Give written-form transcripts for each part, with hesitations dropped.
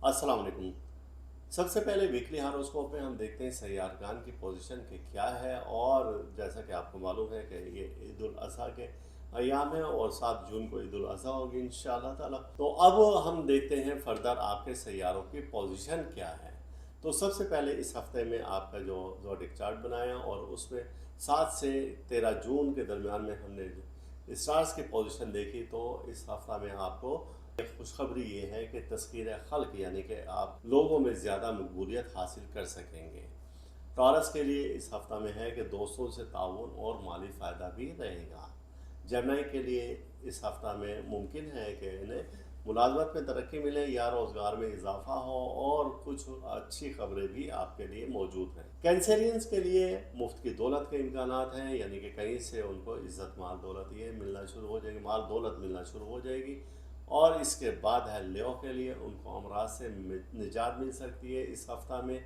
अस्सलाम वालेकुम। सबसे पहले वीकली हॉरोस्कोप में हम देखते हैं सैयारगान की पोजीशन के क्या है। और जैसा कि आपको मालूम है कि ये ईद उल अज़हा के अयाम है और 7 जून को ईद उल अज़हा होगी इंशाअल्लाह ताला। तो अब हम देखते हैं फर्दर आपके सैयारों की पोजीशन क्या है। तो सबसे पहले इस हफ्ते में आपका जो ज़ोडिक चार्ट बनाया और उसमें 7 से 13 जून के दरमियान में हमने स्टार्स की पोजीशन देखी। तो इस हफ्ता में आपको खुशखबरी ये है कि तस्कीर खल्क यानी कि आप लोगों में ज़्यादा मकबूलियत हासिल कर सकेंगे। टॉरस के लिए इस हफ्ता में है कि दोस्तों से ताउन और माली फ़ायदा भी रहेगा। जेमिनी के लिए इस हफ्ता में मुमकिन है कि इन्हें मुलाजमत में तरक्की मिले या रोज़गार में इजाफा हो और कुछ अच्छी खबरें भी आपके लिए मौजूद हैं। कैंसरियंस के लिए मुफ्त की दौलत के इम्कानात हैं, यानी कि कहीं से उनको इज़्ज़त माल दौलत ये मिलना शुरू हो जाएगी, माल दौलत मिलना शुरू हो जाएगी। और इसके बाद है लियो के लिए उनको अमराज से निजात मिल सकती है इस हफ्ता में।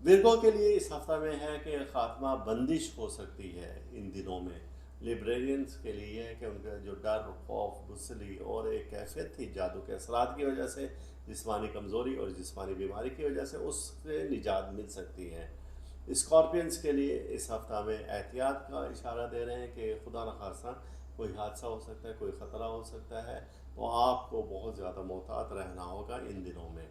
विर्गो के लिए इस हफ्ता में है कि खात्मा बंदिश हो सकती है इन दिनों में। लिब्रेरियंस के लिए है कि उनका जो डर, खौफ, गुस्सली और एक कैफियत थी जादू के असरात की वजह से, जिस्मानी कमज़ोरी और जिस्मानी बीमारी की वजह से, उससे निजात मिल सकती है। स्कॉर्पियंस के लिए इस हफ्ता में एहतियात का इशारा दे रहे हैं कि खुदा न खास्ता कोई हादसा हो सकता है, कोई ख़तरा हो सकता है, तो आपको बहुत ज़्यादा मोहतात रहना होगा इन दिनों में।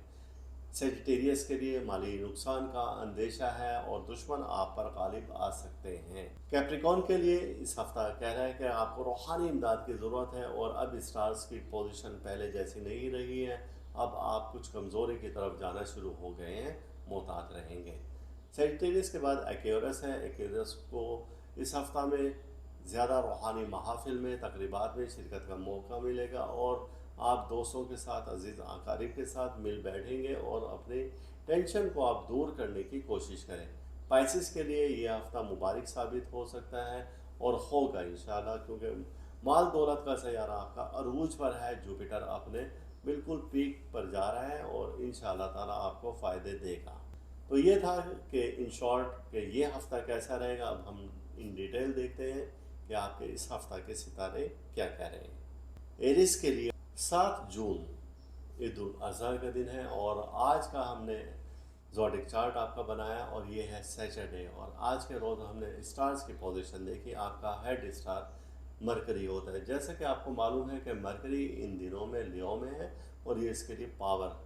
सेजिटेरियस के लिए माली नुकसान का अंदेशा है और दुश्मन आप पर गालिब आ सकते हैं। कैप्रिकॉन के लिए इस हफ्ता कह रहा है कि आपको रूहानी इमदाद की ज़रूरत है और अब स्टार्स की पोजीशन पहले जैसी नहीं रही है। अब आप कुछ कमज़ोरी की तरफ जाना शुरू हो गए हैं, मोहतात रहेंगे। सेजिटेरियस के बाद एक्वेरियस है। एक्वेरियस को इस हफ्ता में ज़्यादा रूहानी महाफिल में, तकरीबात में शिरकत का मौका मिलेगा और आप दोस्तों के साथ, अजीज़ अकारीब के साथ मिल बैठेंगे और अपनी टेंशन को आप दूर करने की कोशिश करें। पाइसिस के लिए ये हफ्ता मुबारक साबित हो सकता है और होगा इंशाल्लाह, क्योंकि माल दौलत का सैयारा आपका अरूज पर है। जुपिटर अपने बिल्कुल पीक पर जा रहा है और इंशाल्लाह ताला आपको फ़ायदे देगा। तो ये था कि इन शॉर्ट कि ये हफ़्ता कैसा रहेगा। अब हम इन डिटेल देखते हैं कि आपके इस हफ़्ता के सितारे क्या कह रहे हैं। एरिस के लिए 7 जून ईद उल अज़हा का दिन है और आज का हमने ज़ोडिक चार्ट आपका बनाया और ये है सैटरडे। और आज के रोज़ हमने स्टार्स की पोजीशन देखी। आपका हेड स्टार मरकरी होता है। जैसा कि आपको मालूम है कि मरकरी इन दिनों में लियो में है और ये इसके लिए पावर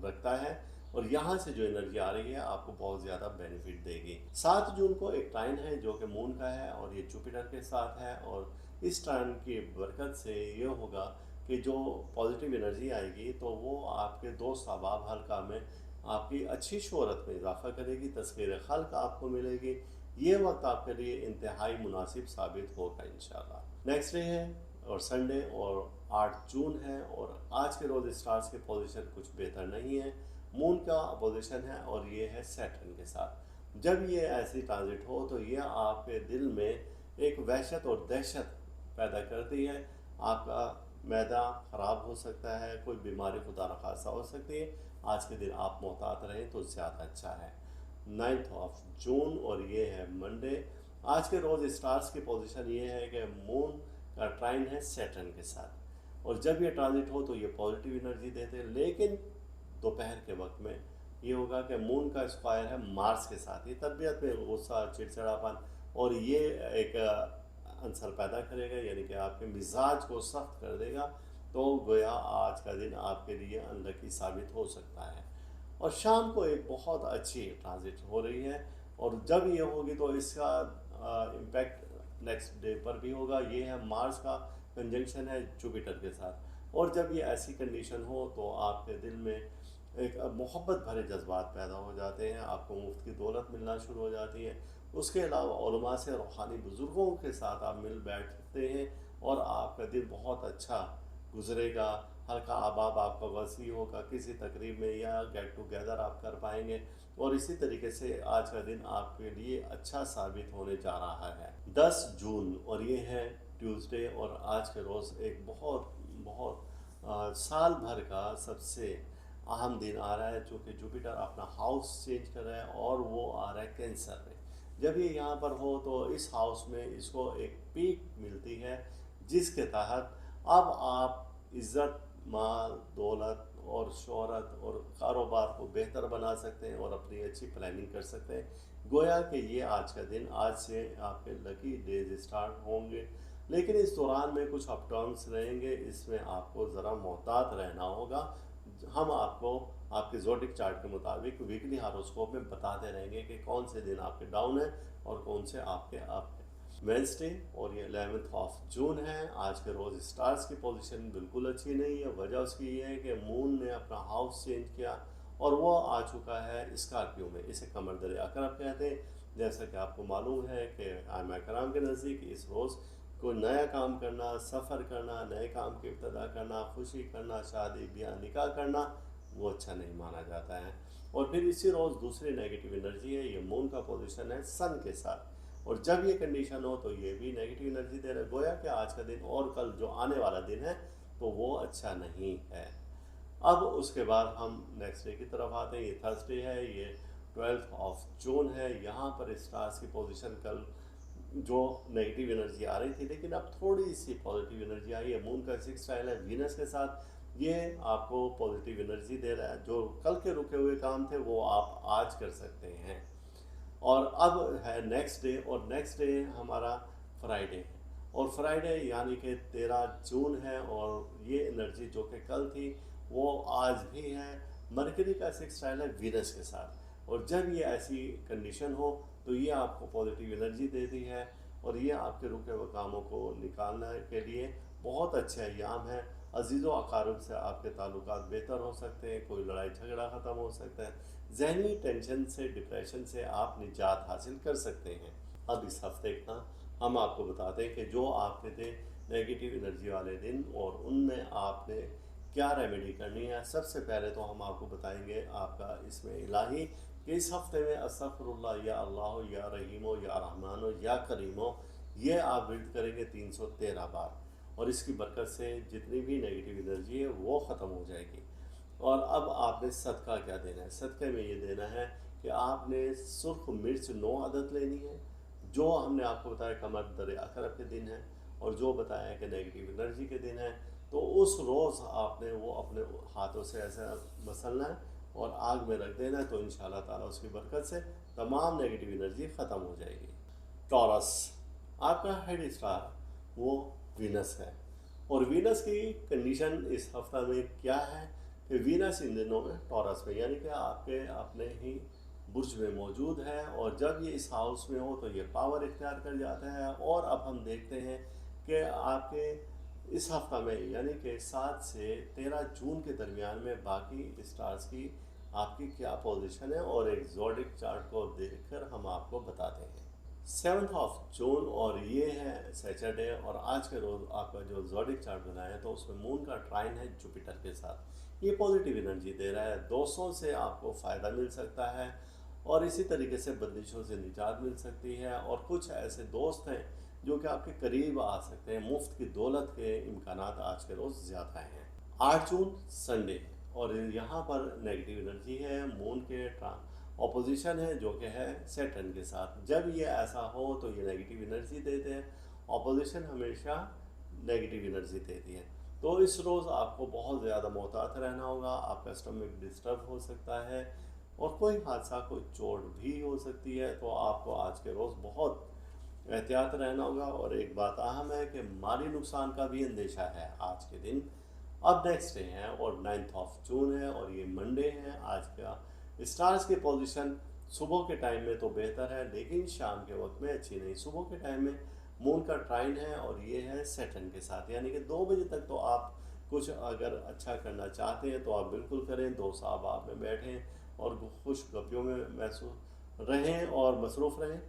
रखता है और यहाँ से जो एनर्जी आ रही है आपको बहुत ज़्यादा बेनिफिट देगी। 7 जून को एक टाइन है जो कि मून का है और ये जुपिटर के साथ है। और इस टाइन की बरकत से ये होगा कि जो पॉजिटिव एनर्जी आएगी तो वो आपके दोस्त अहबाब हल्का में आपकी अच्छी शोहरत में इजाफा करेगी, तस्वीर खल्क आपको मिलेगी। ये वक्त आपके लिए इंतहाई मुनासिब साबित होगा इंशाल्लाह। नेक्स्ट डे है और संडे और 8 जून है और आज के रोज़ स्टार्स की पोजीशन कुछ बेहतर नहीं है। मून का पोजीशन है और ये है सैटर्न के साथ। जब ये ऐसी ट्रांजिट हो तो ये आपके दिल में एक वहशत और दहशत पैदा करती है। आपका मैदा ख़राब हो सकता है, कोई बीमारी खुदा न खासा हो सकती है। आज के दिन आप मोहतात रहें तो ज़्यादा अच्छा है। 9 जून और ये है मंडे। आज के रोज़ स्टार्स की पोजीशन ये है कि मून का ट्राइन है सैटर्न के साथ और जब ये ट्रांजिट हो तो ये पॉजिटिव एनर्जी देते हैं। लेकिन दोपहर के वक्त में ये होगा कि मून का स्क्वायर है मार्स के साथ। ये तबीयत में गुस्सा, चिड़चिड़ापन और ये एक अंसर पैदा करेगा, यानी कि आपके मिजाज को सख्त कर देगा। तो गोया आज का दिन आपके लिए अनलकी साबित हो सकता है। और शाम को एक बहुत अच्छी ट्रांजिट हो रही है और जब ये होगी तो इसका इम्पैक्ट नेक्स्ट डे पर भी होगा। ये है मार्स का कंजंक्शन है जुपिटर के साथ और जब ये ऐसी कंडीशन हो तो आपके दिल में एक मोहब्बत भरे जज्बात पैदा हो जाते हैं, आपको मुफ्त की दौलत मिलना शुरू हो जाती है। उसके अलावा उलमा से, रूहानी बुज़ुर्गों के साथ आप मिल बैठते हैं और आपका दिन बहुत अच्छा गुजरेगा। हल्का आबाब आपका वसी होगा, किसी तकरीब में या गेट टुगेदर आप कर पाएंगे और इसी तरीके से आज का दिन आपके लिए अच्छा साबित होने जा रहा है। 10 जून और ये है ट्यूसडे और आज के रोज़ एक बहुत बहुत साल भर का सबसे अहम दिन आ रहा है, चूँकि जुपिटर अपना हाउस चेंज कर रहा है और वो आ रहा है कैंसर में। जब ये यहाँ पर हो तो इस हाउस में इसको एक पीक मिलती है जिसके तहत अब आप इज़्ज़त, माल, दौलत और शोहरत और कारोबार को बेहतर बना सकते हैं और अपनी अच्छी प्लानिंग कर सकते हैं। गोया कि ये आज का दिन, आज से आपके लकी डेज स्टार्ट होंगे, लेकिन इस दौरान में कुछ अप डाउन्स रहेंगे, इसमें आपको ज़रा मोहतात रहना होगा। हम आपको आपके ज़ोडिक चार्ट के मुताबिक वीकली हॉरोस्कोप में बताते रहेंगे कि कौन से दिन आपके डाउन है और कौन से आपके अप है। वेंसडे और ये 11th ऑफ जून है। आज के रोज़ स्टार्स की पोजीशन बिल्कुल अच्छी नहीं है। वजह उसकी ये है कि मून ने अपना हाउस चेंज किया और वो आ चुका है स्कॉर्पियो में। इसे कमर दर अकरब कहते हैं। जैसा कि आपको मालूम है कि आयमा कराम के नज़दीक इस रोज़ कोई नया काम करना, सफ़र करना, नए काम की इब्तदा करना, खुशी करना, शादी ब्याह निकाह करना, वो अच्छा नहीं माना जाता है। और फिर इसी रोज़ दूसरी नेगेटिव एनर्जी है, ये मून का पोजीशन है सन के साथ, और जब ये कंडीशन हो तो ये भी नेगेटिव एनर्जी दे रहा है। गोया कि आज का दिन और कल जो आने वाला दिन है तो वो अच्छा नहीं है। अब उसके बाद हम नेक्स्ट डे की तरफ आते हैं। ये थर्सडे है, ये 12th ऑफ जून है। यहाँ पर स्टार्स की पोजीशन कल जो नेगेटिव एनर्जी आ रही थी, लेकिन अब थोड़ी सी पॉजिटिव एनर्जी आई है। मून का सिक्स स्टाइल है वीनस के साथ, ये आपको पॉजिटिव एनर्जी दे रहा है। जो कल के रुके हुए काम थे वो आप आज कर सकते हैं। और अब है नेक्स्ट डे, और नेक्स्ट डे हमारा फ्राइडे है, और फ्राइडे यानी कि 13 जून है, और ये एनर्जी जो कि कल थी वो आज भी है। मरकरी का सिक्स स्टाइल है वीनस के साथ, और जब ये ऐसी कंडीशन हो तो ये आपको पॉजिटिव एनर्जी देती है, और ये आपके रुके हुए कामों को निकालने के लिए बहुत अच्छा अयाम है। अजीज़ व अकारिब से आपके ताल्लुकात बेहतर हो सकते हैं, कोई लड़ाई झगड़ा ख़त्म हो सकता है, ज़हनी टेंशन से, डिप्रेशन से आप निजात हासिल कर सकते हैं। अब इस हफ्ते का हम आपको बताते हैं कि जो आपके थे नेगेटिव एनर्जी वाले दिन, और उनमें आपने क्या रेमेडी करनी है। सबसे पहले तो हम आपको बताएंगे आपका इसमें इलाही कि इस हफ्ते में अस्तगफिरुल्लाह या अल्लाह या रहीमो या रहमानो या करीमो, ये आप बिल्ड करेंगे 313 बार, और इसकी बरकत से जितनी भी नेगेटिव एनर्जी है वो ख़त्म हो जाएगी। और अब आपने सदका क्या देना है। सदक़े में ये देना है कि आपने सुर्ख मिर्च 9 अदद लेनी है, जो हमने आपको बताया कमर दर अकरब के दिन है, और जो बताया कि नेगेटिव एनर्जी के दिन है। तो उस रोज़ आपने वो अपने हाथों से ऐसा मसलना है और आग में रख देना है, तो इंशाल्लाह ताला उसकी बरकत से तमाम नेगेटिव एनर्जी ख़त्म हो जाएगी। टॉरस, आपका हेड स्टार वो वीनस है, और वीनस की कंडीशन इस हफ्ता में क्या है कि वीनस इन दिनों में टॉरस में, यानी कि आपके अपने ही बुर्ज में मौजूद है, और जब ये इस हाउस में हो तो ये पावर इख्तियार कर जाता है। और अब हम देखते हैं कि आपके इस हफ्ता में यानी कि 7 से 13 जून के दरमियान में बाकी स्टार्स की आपकी क्या पोजीशन है, और एक ज़ोडिक चार्ट को देखकर हम आपको बताते हैं। 7th ऑफ जून, और ये है सैटरडे, और आज के रोज़ आपका जो ज़ोडिक चार्ट बनाया है तो उसमें मून का ट्राइन है जुपिटर के साथ। ये पॉजिटिव एनर्जी दे रहा है। दोस्तों से आपको फ़ायदा मिल सकता है, और इसी तरीके से बंदिशों से निजात मिल सकती है, और कुछ ऐसे दोस्त हैं जो कि आपके करीब आ सकते हैं। मुफ्त की दौलत के इम्कानात आज के रोज़ ज़्यादा हैं। 8 जून संडे, और यहाँ पर नेगेटिव एनर्जी है, मून के ऑपोजिशन है जो कि है सैटर्न के साथ। जब ये ऐसा हो तो ये नेगेटिव एनर्जी देते हैं। ऑपोजिशन हमेशा नेगेटिव एनर्जी देती है। तो इस रोज़ आपको बहुत ज़्यादा मोहतात रहना होगा। आपका स्टमक डिस्टर्ब हो सकता है, और कोई हादसा, कोई चोट भी हो सकती है। तो आपको आज के रोज़ बहुत एहतियात रहना होगा। और एक बात अहम है कि माली नुकसान का भी अंदेशा है आज के दिन। अब नेक्स्ट डे है, और 9th ऑफ जून है, और ये मंडे है। आज का स्टार्स की पोजीशन सुबह के टाइम में तो बेहतर है, लेकिन शाम के वक्त में अच्छी नहीं। सुबह के टाइम में मून का ट्राइन है, और ये है सैटर्न के साथ, यानी कि 2 बजे तक तो आप कुछ अगर अच्छा करना चाहते हैं तो आप बिल्कुल करें। दोस्त आप में बैठें और खुश गपियों में महसूस रहें और मसरूफ़ रहें,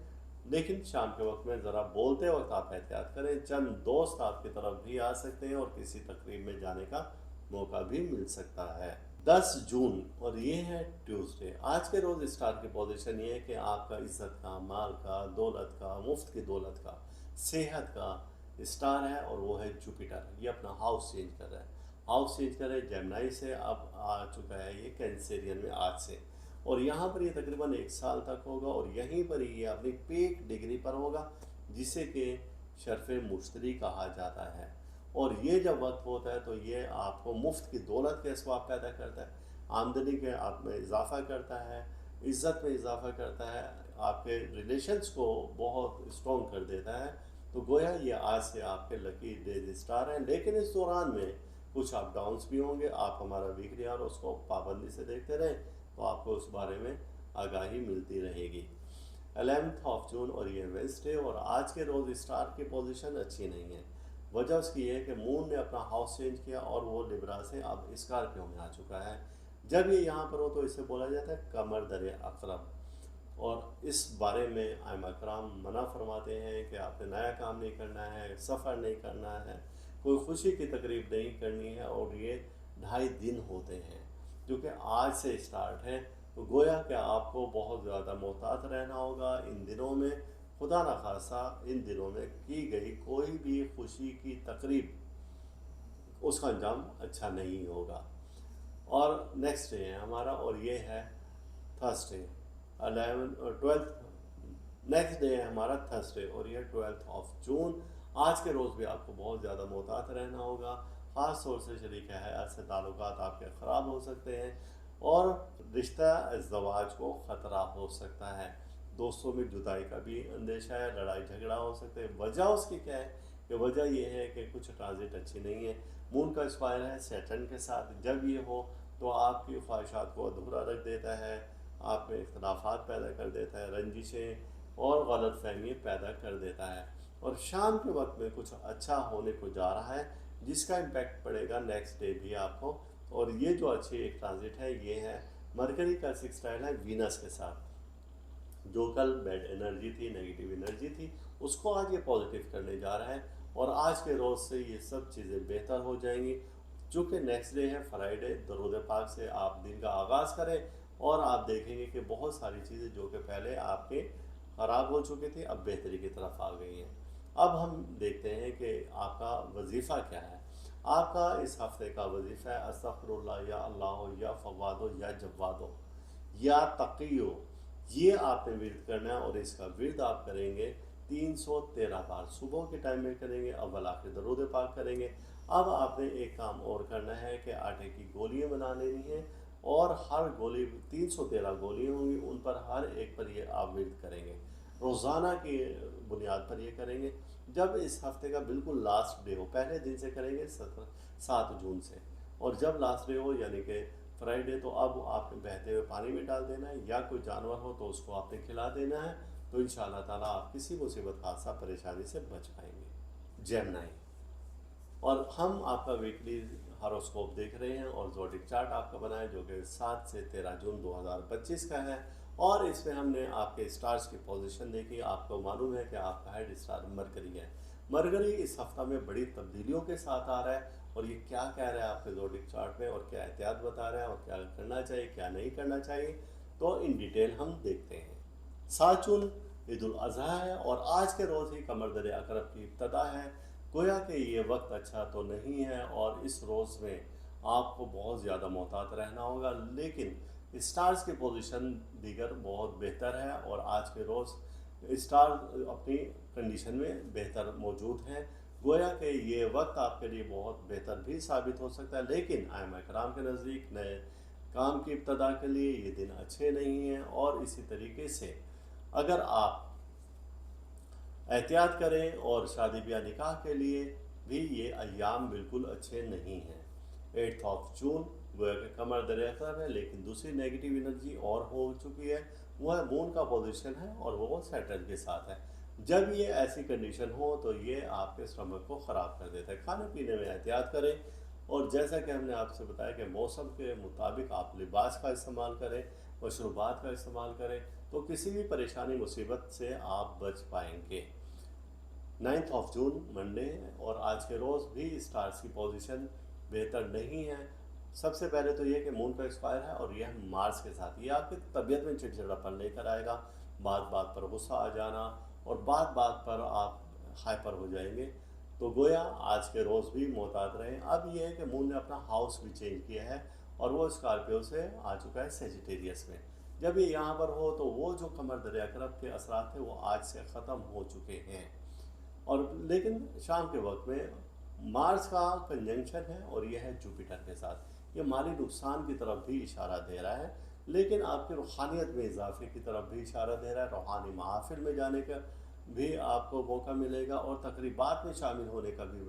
लेकिन शाम के वक्त में ज़रा बोलते वक्त आप एहतियात करें। चंद दोस्त आपकी तरफ भी आ सकते हैं, और किसी तकरीब में जाने का मौका भी मिल सकता है। 10 जून, और ये है ट्यूसडे। आज के रोज़ स्टार की पोजीशन ये है कि आपका इज़्ज़त का, माल का, दौलत का, मुफ्त की दौलत का, सेहत का स्टार है, और वो है जुपिटर। ये अपना हाउस चेंज कर रहा है। हाउस चेंज कर रहा है जेमिनी से, अब आ चुका है ये कैंसेरियन में आज से, और यहाँ पर ये तकरीबन 1 साल तक होगा, और यहीं पर ये अपनी पीक डिग्री पर होगा, जिसे कि शर्फ़ मुश्तरी कहा जाता है। और ये जब वक्त होता है तो ये आपको मुफ्त की दौलत के असबाब पैदा करता है, आमदनी के आप में इजाफ़ा करता है, इज़्ज़त में इजाफ़ा करता है, आपके रिलेशंस को बहुत स्ट्रॉन्ग कर देता है। तो गोया ये आज से आपके लकी डेज स्टार हैं, लेकिन इस दौरान में कुछ अप डाउन्स भी होंगे। आप हमारा वीकली हॉरोस्कोप पाबंदी से देखते रहें तो आपको उस बारे में आगाही मिलती रहेगी। 11 जून और ये वेंसडे और आज के रोज़ स्टार की पोजीशन अच्छी नहीं है। वजह उसकी ये है कि मून ने अपना हाउस चेंज किया और वो लिब्रा से अब स्कॉर्पियो में आ चुका है। जब ये यहाँ पर हो तो इसे बोला जाता है कमर दर अकरब, और इस बारे में आइमा कराम मना फरमाते हैं कि आपने नया काम नहीं करना है, सफ़र नहीं करना है, कोई खुशी की तकरीब नहीं करनी है। और ये 2.5 दिन होते हैं जो कि आज से स्टार्ट हैं। तो गोया कि आपको बहुत ज़्यादा मोहतात रहना होगा इन दिनों में। खुदा न खासा इन दिनों में की गई कोई भी खुशी की तकरीब उसका अंजाम अच्छा नहीं होगा। और नेक्स्ट डे है हमारा और ये है थर्सडे 12 नेक्स्ट डे है हमारा थर्सडे और ये 12 जून। आज के रोज़ भी आपको बहुत ज़्यादा मोहतात रहना होगा। ख़ास तौर से शरीक हयात से ताल्लुकात आपके ख़राब हो सकते हैं और रिश्ता इज़्दवाज को ख़तरा हो सकता है। दोस्तों में जुदाई का भी अंदेशा है, लड़ाई झगड़ा हो सकते हैं। वजह उसकी क्या है कि वजह यह है कि कुछ ट्रांजिट अच्छी नहीं है। मून का स्क्वायर है सैटर्न के साथ, जब ये हो तो आपकी ख्वाहिशात को अधूरा रख देता है, आप में इख्तलाफात पैदा कर देता है, रंजिशें और गलत फहमी पैदा कर देता है। और शाम के वक्त में कुछ अच्छा होने को जा रहा है जिसका इम्पैक्ट पड़ेगा नेक्स्ट डे भी आपको। और ये जो अच्छी एक ट्रांजिट है ये है मरकरी का सिक्सटाइल है वीनस के साथ, जो कल बैड एनर्जी थी, नेगेटिव एनर्जी थी, उसको आज ये पॉजिटिव करने जा रहा है। और आज के रोज़ से ये सब चीज़ें बेहतर हो जाएंगी। चूँकि नेक्स्ट डे है फ्राइडे, दरूद पाक से आप दिन का आगाज़ करें और आप देखेंगे कि बहुत सारी चीज़ें जो कि पहले आपके ख़राब हो चुकी थी अब बेहतरी की तरफ आ गई हैं। अब हम देखते हैं कि आपका वजीफ़ा क्या है। आपका इस हफ्ते का वजीफ़ा है अस्तग़फिरुल्लाह या अल्लाह या फ़व्वादो या जव्वादो या तक़ियो। ये आपने विर्द करना है और इसका विर्द आप करेंगे 313 बार, सुबह के टाइम में करेंगे, अव्वल आखिर दरूद पाक करेंगे। अब आपने एक काम और करना है कि आटे की गोलियां बना लेनी है और हर गोली 313 गोलियां होंगी, उन पर हर एक पर ये आप विर्द करेंगे। रोज़ाना की बुनियाद पर ये करेंगे। जब इस हफ्ते का बिल्कुल लास्ट डे हो, पहले दिन से करेंगे 7 जून से, और जब लास्ट डे हो यानी कि फ्राइडे, तो अब आपने बहते हुए पानी में डाल देना है या कोई जानवर हो तो उसको आपने खिला देना है। तो इंशाअल्लाह ताला आप किसी मुसीबत हादसा परेशानी से बच पाएंगे। जेमिनी, और हम आपका वीकली हॉरोस्कोप देख रहे हैं और ज़ोडिक चार्ट आपका बना है जो कि 7 से 13 जून 2025 का है। और इसमें हमने आपके स्टार्स की पोजीशन देखी। आपको मालूम है कि आपका हेड स्टार मरकरी है। मरकरी इस हफ्ता में बड़ी तब्दीलियों के साथ आ रहा है और ये क्या कह रहा है आपके ज़ोडिक चार्ट में और क्या एहतियात बता रहा है और क्या करना चाहिए क्या नहीं करना चाहिए, तो इन डिटेल हम देखते हैं। 7 जून ईद उल अज़हा है और आज के रोज़ ही कमर दर अकरब की इब्तदा है। गोया कि ये वक्त अच्छा तो नहीं है और इस रोज़ में आपको बहुत ज़्यादा मोहतात रहना होगा, लेकिन स्टार्स की पोजीशन दीगर बहुत बेहतर है और आज के रोज़ स्टार अपनी कंडीशन में बेहतर मौजूद हैं। गोया कि ये वक्त आपके लिए बहुत बेहतर भी साबित हो सकता है, लेकिन आइमा कराम के नज़दीक नए काम की इब्तदा के लिए ये दिन अच्छे नहीं हैं। और इसी तरीके से अगर आप एहतियात करें और शादी ब्याह निकाह के लिए भी ये अय्याम बिल्कुल अच्छे नहीं हैं। 8 जून गोया के कमर दरिया खराब है, लेकिन दूसरी नेगेटिव एनर्जी और हो चुकी है, वह मून का पोजीशन है और वो सैटर्न के साथ है। जब ये ऐसी कंडीशन हो तो ये आपके स्टमक को ख़राब कर देता है। खाने पीने में एहतियात करें और जैसा कि हमने आपसे बताया कि मौसम के मुताबिक आप लिबास का इस्तेमाल करें, मशरूबात का इस्तेमाल करें, तो किसी भी परेशानी मुसीबत से आप बच पाएंगे। 9 जून मंडे है और आज के रोज़ भी स्टार्स की पोजीशन बेहतर नहीं है। सबसे पहले तो ये कि मून का एक्सपायर है और यह मार्स के साथ, ये आपकी तबीयत में चिड़चिड़ापन लेकर आएगा, बात बात पर गुस्सा आ जाना और बात बात पर आप हाइपर हो जाएंगे। तो गोया आज के रोज़ भी मोहतात रहें। अब ये है कि मून ने अपना हाउस भी चेंज किया है और वो स्कॉर्पियो से आ चुका है सेजिटेरियस में। जब ये यहाँ पर हो तो वो जो कमर दरिया अकरब के असरात थे वो आज से ख़त्म हो चुके हैं। और लेकिन शाम के वक्त में मार्स का कंजंक्शन है और यह है जुपिटर के साथ। ये माली नुकसान की तरफ भी इशारा दे रहा है, लेकिन आपकी रूहानियत में इजाफे की तरफ भी इशारा दे रहा है। रूहानी महफिल में जाने का भी आपको मौका मिलेगा और तकरीबात में शामिल होने का भी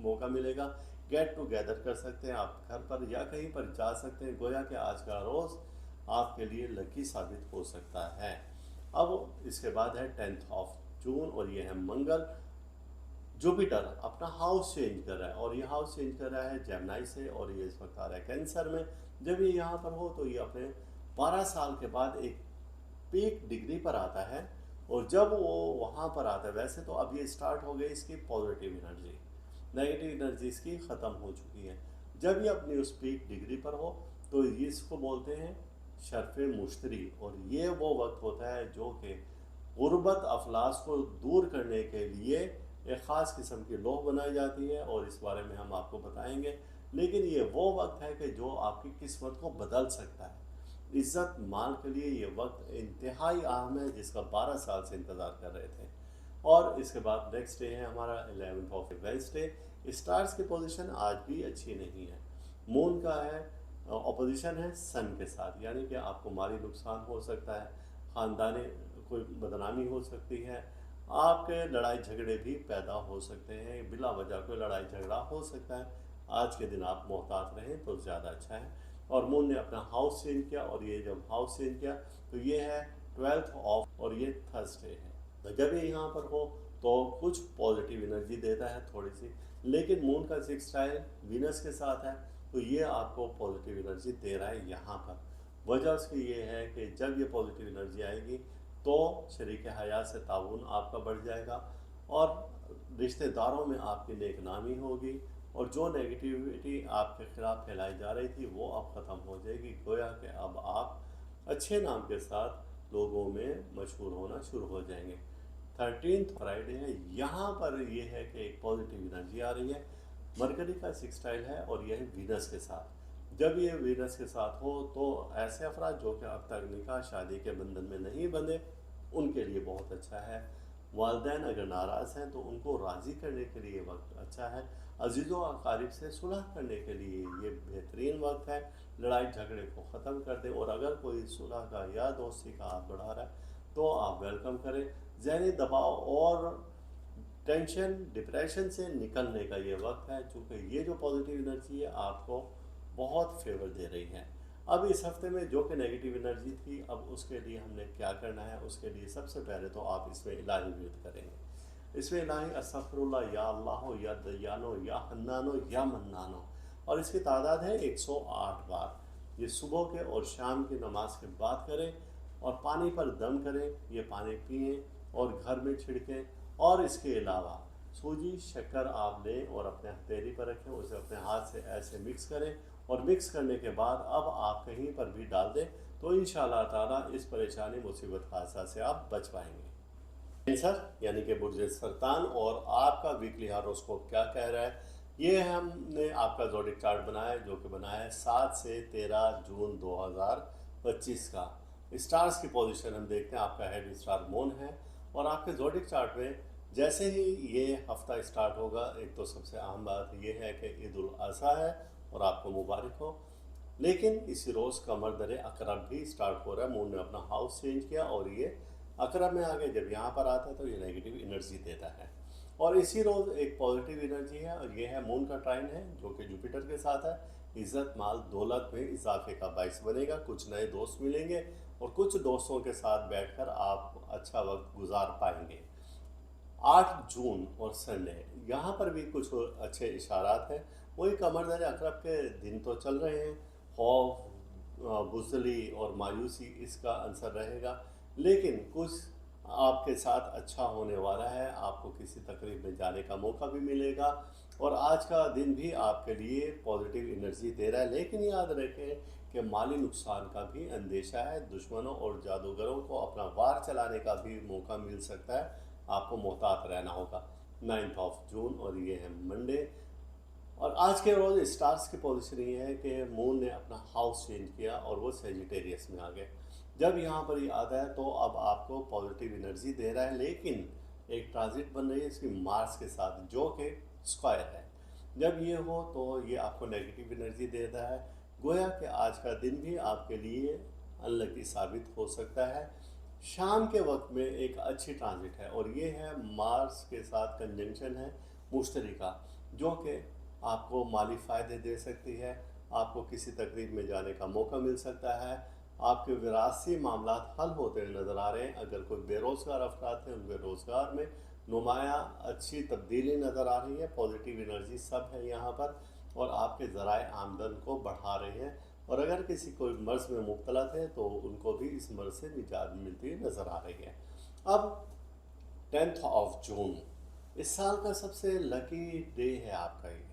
मौका मिलेगा। गेट टुगेदर कर सकते हैं आप घर पर या कहीं पर जा सकते हैं। गोया कि आज का रोज़ आपके लिए लकी साबित हो सकता है। अब इसके बाद है 10 जून और ये है मंगल। जुपिटर अपना हाउस चेंज कर रहा है और ये हाउस चेंज कर रहा है जेमिनी से और ये इस वक्त आ रहा है कैंसर में। जब ये यहाँ पर हो तो ये अपने 12 साल के बाद एक पीक डिग्री पर आता है। और जब वो वहाँ पर आता है, वैसे तो अब ये स्टार्ट हो गई इसकी पॉजिटिव एनर्जी, नेगेटिव एनर्जी इसकी ख़त्म हो चुकी है। जब ये अपनी उस पीक डिग्री पर हो तो ये इसको बोलते हैं शर्फ मुश्तरी। और ये वो वक्त होता है जो कि गुर्बत अफलास को दूर करने के लिए एक ख़ास किस्म की लौह बनाई जाती है और इस बारे में हम आपको बताएंगे। लेकिन ये वो वक्त है कि जो आपकी किस्मत को बदल सकता है। इज़्ज़त माल के लिए ये वक्त इंतहाई अहम है, जिसका 12 साल से इंतज़ार कर रहे थे। और इसके बाद नेक्स्ट डे है हमारा 11 वेंसडे। स्टार्स की पोजीशन आज भी अच्छी नहीं है। मून का है अपोजिशन है सन के साथ, यानी कि आपको माली नुकसान हो सकता है, ख़ानदानी कोई बदनामी हो सकती है, आपके लड़ाई झगड़े भी पैदा हो सकते हैं, बिला वजह कोई लड़ाई झगड़ा हो सकता है। आज के दिन आप मोहतात रहें तो ज़्यादा अच्छा है। और मून ने अपना हाउस चेंज किया और ये जब हाउस चेंज किया तो ये है 12 और ये थर्सडे है। तो जब ये यहाँ पर हो तो कुछ पॉजिटिव एनर्जी देता है थोड़ी सी, लेकिन मून का सिक्सटाइल वीनस के साथ है तो ये आपको पॉजिटिव एनर्जी दे रहा है यहाँ पर। वजह उसकी ये है कि जब ये पॉजिटिव एनर्जी आएगी तो शरीक हयात से ताउन आपका बढ़ जाएगा और रिश्तेदारों में आपकी नेकनामी होगी और जो नेगेटिविटी आपके खिलाफ फैलाई जा रही थी वो अब ख़त्म हो जाएगी। गोया कि अब आप अच्छे नाम के साथ लोगों में मशहूर होना शुरू हो जाएंगे। 13 फ्राइडे है, यहाँ पर ये है कि एक पॉजिटिव एनर्जी आ रही है। मरकरी का सिक्सटाइल है और यह है वीनस के साथ। जब ये वीनस के साथ हो तो ऐसे अफराद जो कि अब तक निकाह शादी के बंधन में नहीं बंधे उनके लिए बहुत अच्छा है। वालदैन अगर नाराज़ हैं तो उनको राज़ी करने के लिए वक्त अच्छा है। अजीज़ों अकारिब से सुलह करने के लिए ये बेहतरीन वक्त है। लड़ाई झगड़े को ख़त्म कर दें और अगर कोई सुलह का या दोस्ती का हाथ बढ़ा रहा है तो आप वेलकम करें। ज़हनी दबाव और टेंशन डिप्रेशन से निकलने का ये वक्त है, चूँकि ये जो पॉजिटिव एनर्जी है आपको बहुत फेवर दे रही है। अब इस हफ्ते में जो कि नेगेटिव एनर्जी थी, अब उसके लिए हमने क्या करना है, उसके लिए सबसे पहले तो आप इसमें इलाही विरद करेंगे। इसमें इलाही अस्तगफिरुल्लाह या अल्लाह या दयानो या हन्नानो या मन्नानो, और इसकी तादाद है 108 बार। ये सुबह के और शाम की नमाज के बाद करें और पानी पर दम करें, ये पानी पिएँ और घर में छिड़कें। और इसके अलावा सूजी शक्कर आप लें और अपने हथेली पर रखें, उसे अपने हाथ से ऐसे मिक्स करें और मिक्स करने के बाद अब आप कहीं पर भी डाल दें तो इंशाअल्लाह ताला इस परेशानी मुसीबत हादसा से आप बच पाएंगे। कैंसर यानी कि बुर्ज सरतान और आपका वीकली हॉरोस्कोप क्या कह रहा है, ये हमने आपका ज़ोडिक चार्ट बनाया है जो कि बनाया है 7 से 13 जून 2025 का। स्टार्स की पोजीशन हम देखते हैं, आपका हेड स्टार मून है और आपके ज़ोडिक चार्ट में जैसे ही ये हफ्ता स्टार्ट होगा, एक तो सबसे अहम बात ये है कि ईद उल अज़हा है और आपको मुबारक हो। लेकिन इसी रोज़ कमर दर अकरब भी स्टार्ट हो रहा है। मून ने अपना हाउस चेंज किया और ये अकरब में आ गए। जब यहाँ पर आता है तो ये नेगेटिव एनर्जी देता है। और इसी रोज़ एक पॉजिटिव एनर्जी है और ये है मून का ट्राइन है जो कि जुपिटर के साथ है। इज़्ज़त माल दौलत में इजाफे का बाइस बनेगा, कुछ नए दोस्त मिलेंगे और कुछ दोस्तों के साथ बैठकर आप अच्छा वक्त गुजार पाएंगे। 8 जून और संडे, यहाँ पर भी कुछ अच्छे इशारात हैं। वही कमर दर अकरब के दिन तो चल रहे हैं, खौफ बुज़दिली और मायूसी इसका अंसर रहेगा, लेकिन कुछ आपके साथ अच्छा होने वाला है। आपको किसी तकरीब में जाने का मौका भी मिलेगा और आज का दिन भी आपके लिए पॉजिटिव एनर्जी दे रहा है। लेकिन याद रखें कि माली नुकसान का भी अंदेशा है। दुश्मनों और जादूगरों को अपना वार चलाने का भी मौका मिल सकता है, आपको मोहतात रहना होगा। 9 जून और ये है मंडे। और आज के रोज़ स्टार्स की पोजीशन ये है कि मून ने अपना हाउस चेंज किया और वो सेजिटेरियस में आ गए। जब यहाँ पर ये आता है तो अब आपको पॉजिटिव एनर्जी दे रहा है, लेकिन एक ट्रांजिट बन रही है इसकी मार्स के साथ जो कि स्क्वायर है। जब ये हो तो ये आपको नेगेटिव एनर्जी देता है। गोया कि आज का दिन भी आपके लिए अनलकी साबित हो सकता है। शाम के वक्त में एक अच्छी ट्रांजिट है और ये है मार्स के साथ कंजंक्शन है मुश्तरी का, जो कि आपको माली फ़ायदे दे सकती है। आपको किसी तकरीब में जाने का मौका मिल सकता है। आपके विरासती मामलात हल होते हुए नज़र आ रहे हैं। अगर कोई बेरोज़गार अफराद हैं, उनके रोज़गार में नुमाया अच्छी तब्दीली नज़र आ रही है। पॉजिटिव एनर्जी सब है यहाँ पर और आपके ज़राए आमदन को बढ़ा रहे हैं। और अगर किसी कोई मर्ज़ में मुब्तला थे तो उनको भी इस मर्ज़ से निजात मिलती हुई नज़र आ रही है। अब 10 जून इस साल का सबसे लकी डे है आपका ये।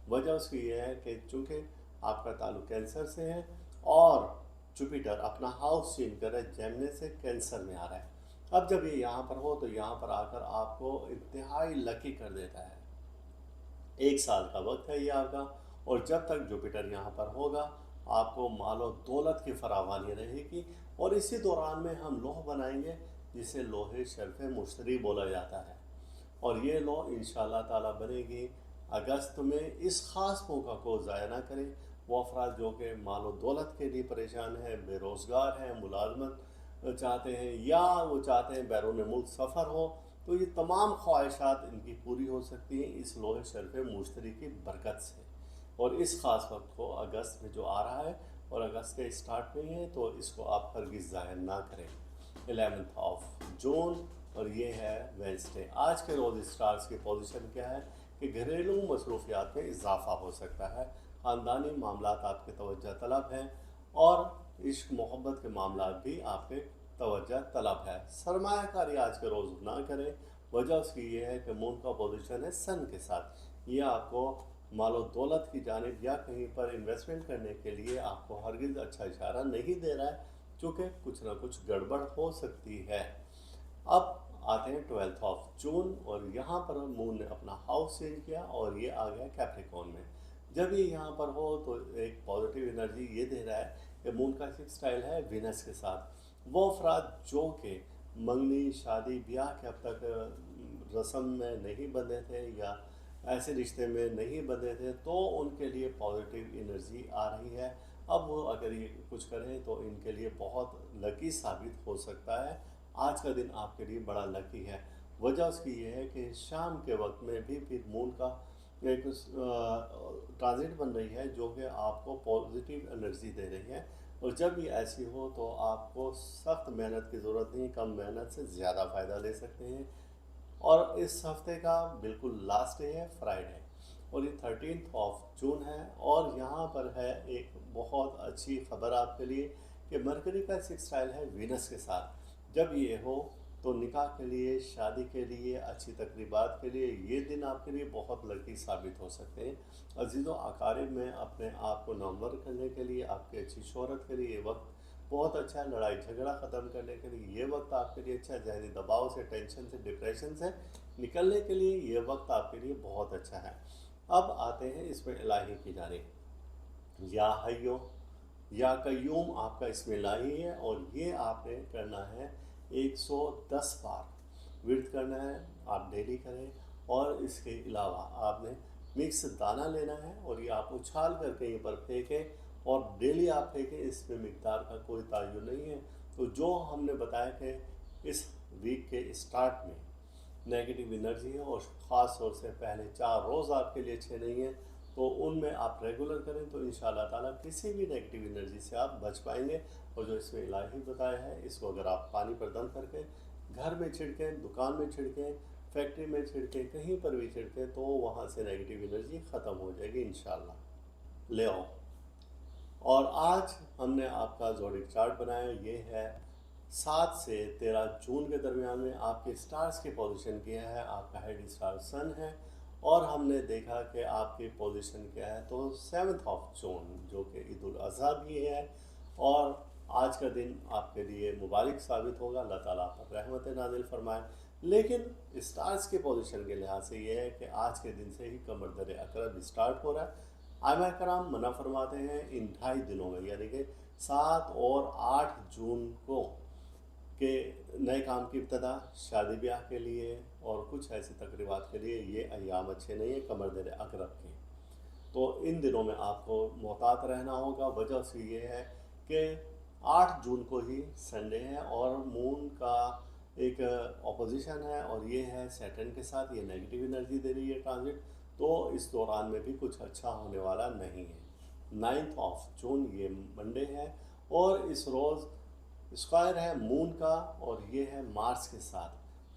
वजह उसकी ये है कि चूँकि आपका ताल्लुक कैंसर से है और जुपिटर अपना हाउस चेंज कर रहा है, जेमिनी से कैंसर में आ रहा है। अब जब ये यहाँ पर हो तो यहाँ पर आकर आपको इंतहाई लकी कर देता है। 1 साल का वक्त है ये आपका और जब तक जुपिटर यहाँ पर होगा आपको मालो दौलत की फरावानी रहेगी। और इसी दौरान में हम लोह बनाएंगे जिसे लोहे शर्फ मुश्तरी बोला जाता है। और ये लौ इंशाअल्लाह ताला बनेगी अगस्त में। इस ख़ास मौका को ज़ाया ना करें। वो अफराद जो कि मालो दौलत के लिए परेशान हैं, बेरोज़गार हैं, मुलाजमत चाहते हैं या वो चाहते हैं बैरून मुल्क सफ़र हो, तो ये तमाम ख्वाहिशात इनकी पूरी हो सकती हैं इस लोहे शर्फ मुश्तरी की बरकत से। और इस ख़ास वक्त को अगस्त में जो आ रहा है और अगस्त के स्टार्ट में ही है, तो इसको आप हरगिज़ ज़ाया ना करें। 11 जून और ये है वेंसडे। आज के रोज़ स्टार्स की पोजीशन क्या है कि घरेलू मसरूफियात में इजाफा हो सकता है। ख़ानदानी मामलात आपके तवज्जो तलब हैं और इश्क मोहब्बत के मामलात भी आपके तवज्जो तलब है। सरमायाकारी आज के रोज़ ना करें। वजह उसकी ये है कि मून का पोजीशन है सन के साथ। ये आपको मालो दौलत की जानिब या कहीं पर इन्वेस्टमेंट करने के लिए आपको हरगिज़ अच्छा इशारा नहीं दे रहा है, चूँकि कुछ ना कुछ गड़बड़ हो सकती है। अब आते हैं 12 जून और यहाँ पर मून ने अपना हाउस चेंज किया और ये आ गया कैप्रिकॉर्न में। जब ये यहाँ पर हो तो एक पॉजिटिव एनर्जी ये दे रहा है कि मून का स्टाइल है वीनस के साथ। वो अफराद जो कि मंगनी शादी ब्याह के अब तक रस्म में नहीं बंधे थे या ऐसे रिश्ते में नहीं बंधे थे, तो उनके लिए पॉजिटिव एनर्जी आ रही है। अब वो अगर ये कुछ करें तो इनके लिए बहुत लकी साबित हो सकता है। आज का दिन आपके लिए बड़ा लकी है। वजह उसकी ये है कि शाम के वक्त में भी फिर मून का एक ट्रांजिट बन रही है जो कि आपको पॉजिटिव एनर्जी दे रही है। और जब ये ऐसी हो तो आपको सख्त मेहनत की ज़रूरत नहीं, कम मेहनत से ज़्यादा फ़ायदा ले सकते हैं। और इस हफ्ते का बिल्कुल लास्ट डे है फ्राइडे और ये 13 जून है। और यहाँ पर है एक बहुत अच्छी खबर आपके लिए कि मरकरी का स्टाइल है वीनस के साथ। जब ये हो तो निकाह के लिए, शादी के लिए, अच्छी तकरीबात के लिए ये दिन आपके लिए बहुत लकी साबित हो सकते हैं। अजीज़ों अकारिब में अपने आप को नामवर करने के लिए, आपकी अच्छी शोहरत के लिए ये वक्त बहुत अच्छा है। लड़ाई झगड़ा ख़त्म करने के लिए ये वक्त आपके लिए अच्छा है। जहनी दबाव से, टेंशन से, डिप्रेशन से निकलने के लिए ये वक्त आपके लिए बहुत अच्छा है। अब आते हैं इसमें इलाही की जानिब। या हय्यो या कय्यूम आपका इसमें इलाही है और ये आपने करना है 110 बार विर्द करना है। आप डेली करें और इसके अलावा आपने मिक्स दाना लेना है और ये आप उछाल कर कहीं पर फेंकें और डेली आप फेंकें। इसमें मिकदार का कोई तयन नहीं है। तो जो हमने बताया कि इस वीक के स्टार्ट में नेगेटिव एनर्जी है और ख़ास तौर से पहले 4 रोज़ आपके लिए अच्छे नहीं हैं, तो उनमें आप रेगुलर करें तो इंशाअल्लाह ताला किसी भी नेगेटिव एनर्जी से आप बच पाएंगे। और जो इसमें इलाही बताया है इसको अगर आप पानी पर दम करके घर में छिड़कें, दुकान में छिड़कें, फैक्ट्री में छिड़कें, कहीं पर भी छिड़कें, तो वहाँ से नेगेटिव एनर्जी ख़त्म हो जाएगी इंशाअल्लाह। ले आओ। और आज हमने आपका ज़ोडिक चार्ट बनाया। ये है 7 से 13 जून के दरमियान में आपके स्टार्स की पोजीशन क्या है। आपका हेड स्टार सन है और हमने देखा कि आपकी पोजीशन क्या है। तो 7 जून जो कि ईद उल अज़हा भी है और आज का दिन आपके लिए मुबारक साबित होगा। अल्लाह ताला आप पर रहमत नाजिल फरमाए। लेकिन स्टार्स के पोजीशन के लिहाज से ये है कि आज के दिन से ही कमर दर अकरब स्टार्ट हो रहा है। आइमा कराम मना फरमाते हैं इन 2.5 दिनों में, यानी कि 7 और 8 जून को कि नए काम की इब्तदा, शादी ब्याह के लिए और कुछ ऐसी तकरीबात के लिए ये अय्याम अच्छे नहीं हैं कमर दर अक़रब के। तो इन दिनों में आपको मोहतात रहना होगा। वजह से ये है कि 8 जून को ही संडे है और मून का एक ऑपोजिशन है और ये है सैटर्न के साथ, ये नेगेटिव एनर्जी दे रही है ट्रांजिट। तो इस दौरान में भी कुछ अच्छा होने वाला नहीं है। 9 जून ये मंडे है और इस रोज़ स्क्वायर है मून का और ये है मार्स के साथ,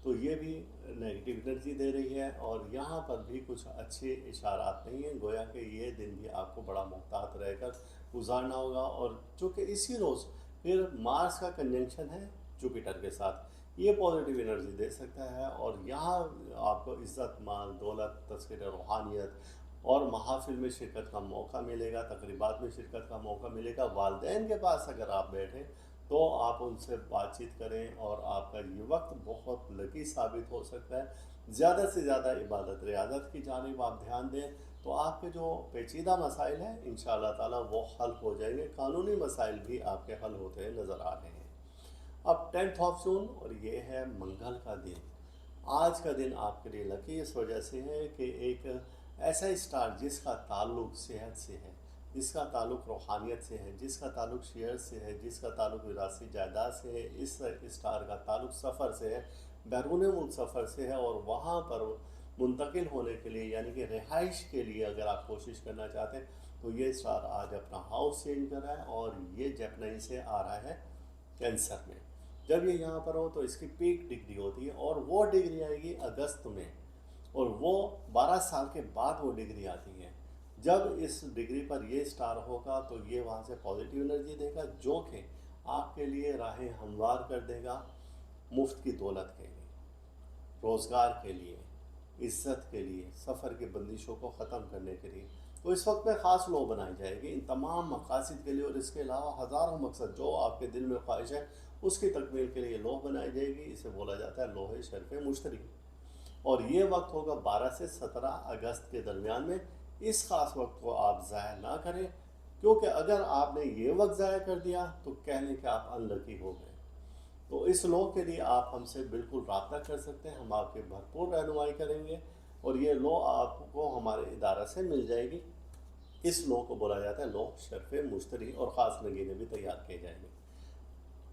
तो ये भी नेगेटिव एनर्जी दे रही है और यहाँ पर भी कुछ अच्छे इशारात नहीं हैं। गोया कि ये दिन भी आपको बड़ा मुहतात रहकर गुजारना होगा। और चूँकि इसी रोज़ फिर मार्स का कंजंक्शन है जुपिटर के साथ, ये पॉजिटिव एनर्जी दे सकता है और यहाँ आपको इज़्ज़त, माल, दौलत, तज़किर रूहानियत और महाफिल में शिरकत का मौका मिलेगा, तकरीबात में शिरकत का मौका मिलेगा। वालिदैन के पास अगर आप बैठे तो आप उनसे बातचीत करें और आपका ये वक्त बहुत लकी साबित हो सकता है। ज़्यादा से ज़्यादा इबादत रियाज़त की जानिब आप ध्यान दें तो आपके जो पेचीदा मसाइल हैं इंशाअल्लाह ताला वो हल हो जाएंगे। कानूनी मसाइल भी आपके हल होते नज़र आ रहे हैं। अब 10 जून और ये है मंगल का दिन। आज का दिन आपके लिए लकी इस वजह से है कि एक ऐसा स्टार जिसका ताल्लुक़ सेहत से है, जिसका ताल्लुक़ रूहानियत से है, जिसका ताल्लुक़ शेयर से है, जिसका ताल्लुक़ विरासती जायदाद से है, इस स्टार का ताल्लुक़ सफ़र से है, बैरून मुल्क सफ़र से है और वहाँ पर मुंतकिल होने के लिए यानी कि रिहाइश के लिए अगर आप कोशिश करना चाहते हैं तो ये स्टार आज अपना हाउस चेंज कर रहा है और ये जेमिनी से आ रहा है कैंसर में। जब ये यहाँ पर हो तो इसकी पीक डिग्री होती है और वो डिग्री आएगी अगस्त में और वो 12 साल के बाद वो डिग्री आती है। जब इस डिग्री पर ये स्टार होगा तो ये वहाँ से पॉजिटिव एनर्जी देगा जो कि आपके लिए राहें हमवार कर देगा मुफ्त की दौलत के लिए, रोज़गार के लिए, इज़्ज़त के लिए, सफ़र की बंदिशों को ख़त्म करने के लिए। तो इस वक्त में ख़ास लॉ बनाई जाएगी इन तमाम मकासद के लिए और इसके अलावा हज़ारों मकसद जो आपके दिल में ख्वाहिश है उसकी तकमील के लिए लॉ बनाई जाएगी। इसे बोला जाता है लोहे शर्फ़ मुश्तरी और ये वक्त होगा 12 से 17 अगस्त के दरमियान में। इस ख़ास वक्त को आप ज़ाया ना करें क्योंकि अगर आपने ये वक्त ज़ाया कर दिया तो कह लें कि आप अनलकी हो गए। तो इस लॉ के लिए आप हमसे बिल्कुल रब्ता कर सकते हैं, हम आपकी भरपूर रहनुमाई करेंगे और ये लॉ आपको हमारे इदारा से मिल जाएगी। इस लॉ को बोला जाता है लॉ शर्फ़ मुश्तरी और ख़ास नगीने भी तैयार किए जाएंगे।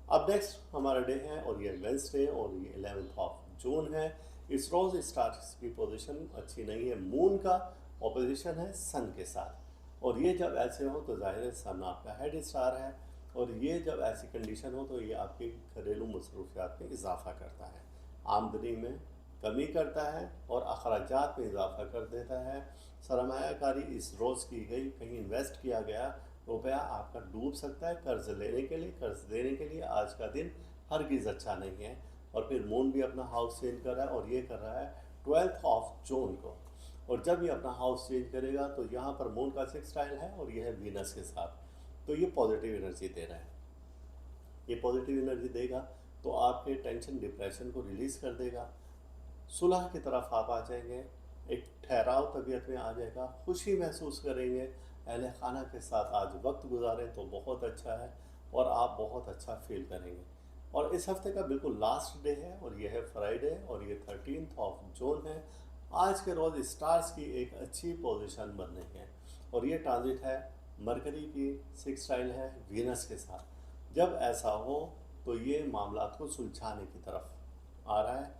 अब नेक्स्ट हमारा डे है और ये वेंसडे और ये 11 जून है। इस रोज़ स्टार्स की पोजीशन अच्छी नहीं है, मून का ऑपोजिशन है सन के साथ और ये जब ऐसे हो तो ज़ाहिर है सन आपका हेड स्टार है और ये जब ऐसी कंडीशन हो तो ये आपकी घरेलू मसरूफियात में इजाफ़ा करता है, आमदनी में कमी करता है और अखराजात में इजाफ़ा कर देता है। सरमायाकारी इस रोज़ की गई, कहीं इन्वेस्ट किया गया रुपया आपका डूब सकता है। कर्ज़ लेने के लिए, कर्ज़ देने के लिए आज का दिन हरगिज़ अच्छा नहीं है। और फिर मून भी अपना हाउस चेंज कर रहा है और ये कर रहा है 12 जून को और जब ये अपना हाउस चेंज करेगा तो यहाँ पर मून का सेक्सटाइल है और ये है वीनस के साथ, तो ये पॉजिटिव एनर्जी दे रहा है। ये पॉजिटिव एनर्जी देगा तो आपके टेंशन डिप्रेशन को रिलीज़ कर देगा, सुलह की तरफ आप आ जाएंगे, एक ठहराव तबीयत में आ जाएगा, खुशी महसूस करेंगे। अहले खाना के साथ आज वक्त गुजारें तो बहुत अच्छा है और आप बहुत अच्छा फील करेंगे। और इस हफ्ते का बिल्कुल लास्ट डे है और यह है फ्राइडे और ये 13 जून है। आज के रोज़ स्टार्स की एक अच्छी पोजीशन बन रही है और ये ट्रांजिट है मरकरी की सेक्सटाइल है वीनस के साथ। जब ऐसा हो तो ये मामलात को सुलझाने की तरफ आ रहा है।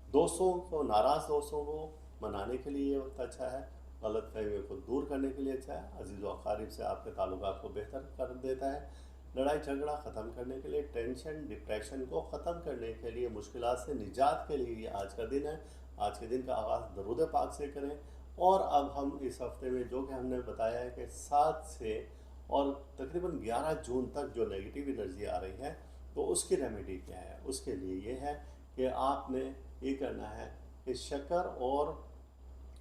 दोस्तों को, नाराज़ दोस्तों को मनाने के लिए ये वक्त अच्छा है, गलत फहमियों को दूर करने के लिए अच्छा है, अजीज़ व अक़ारिब से आपके ताल्लुकात को बेहतर कर देता है, लड़ाई झगड़ा ख़त्म करने के लिए, टेंशन डिप्रेशन को ख़त्म करने के लिए, मुश्किलात से निजात के लिए ये आज का दिन है। आज के दिन का आगाज़ दरूद पाक से करें। और अब हम इस हफ्ते में जो कि हमने बताया है कि 7 से और तकरीबन 11 जून तक जो नेगेटिव एनर्जी आ रही है तो उसकी रेमेडी क्या है, उसके लिए ये है कि आपने ये करना है कि शक्कर और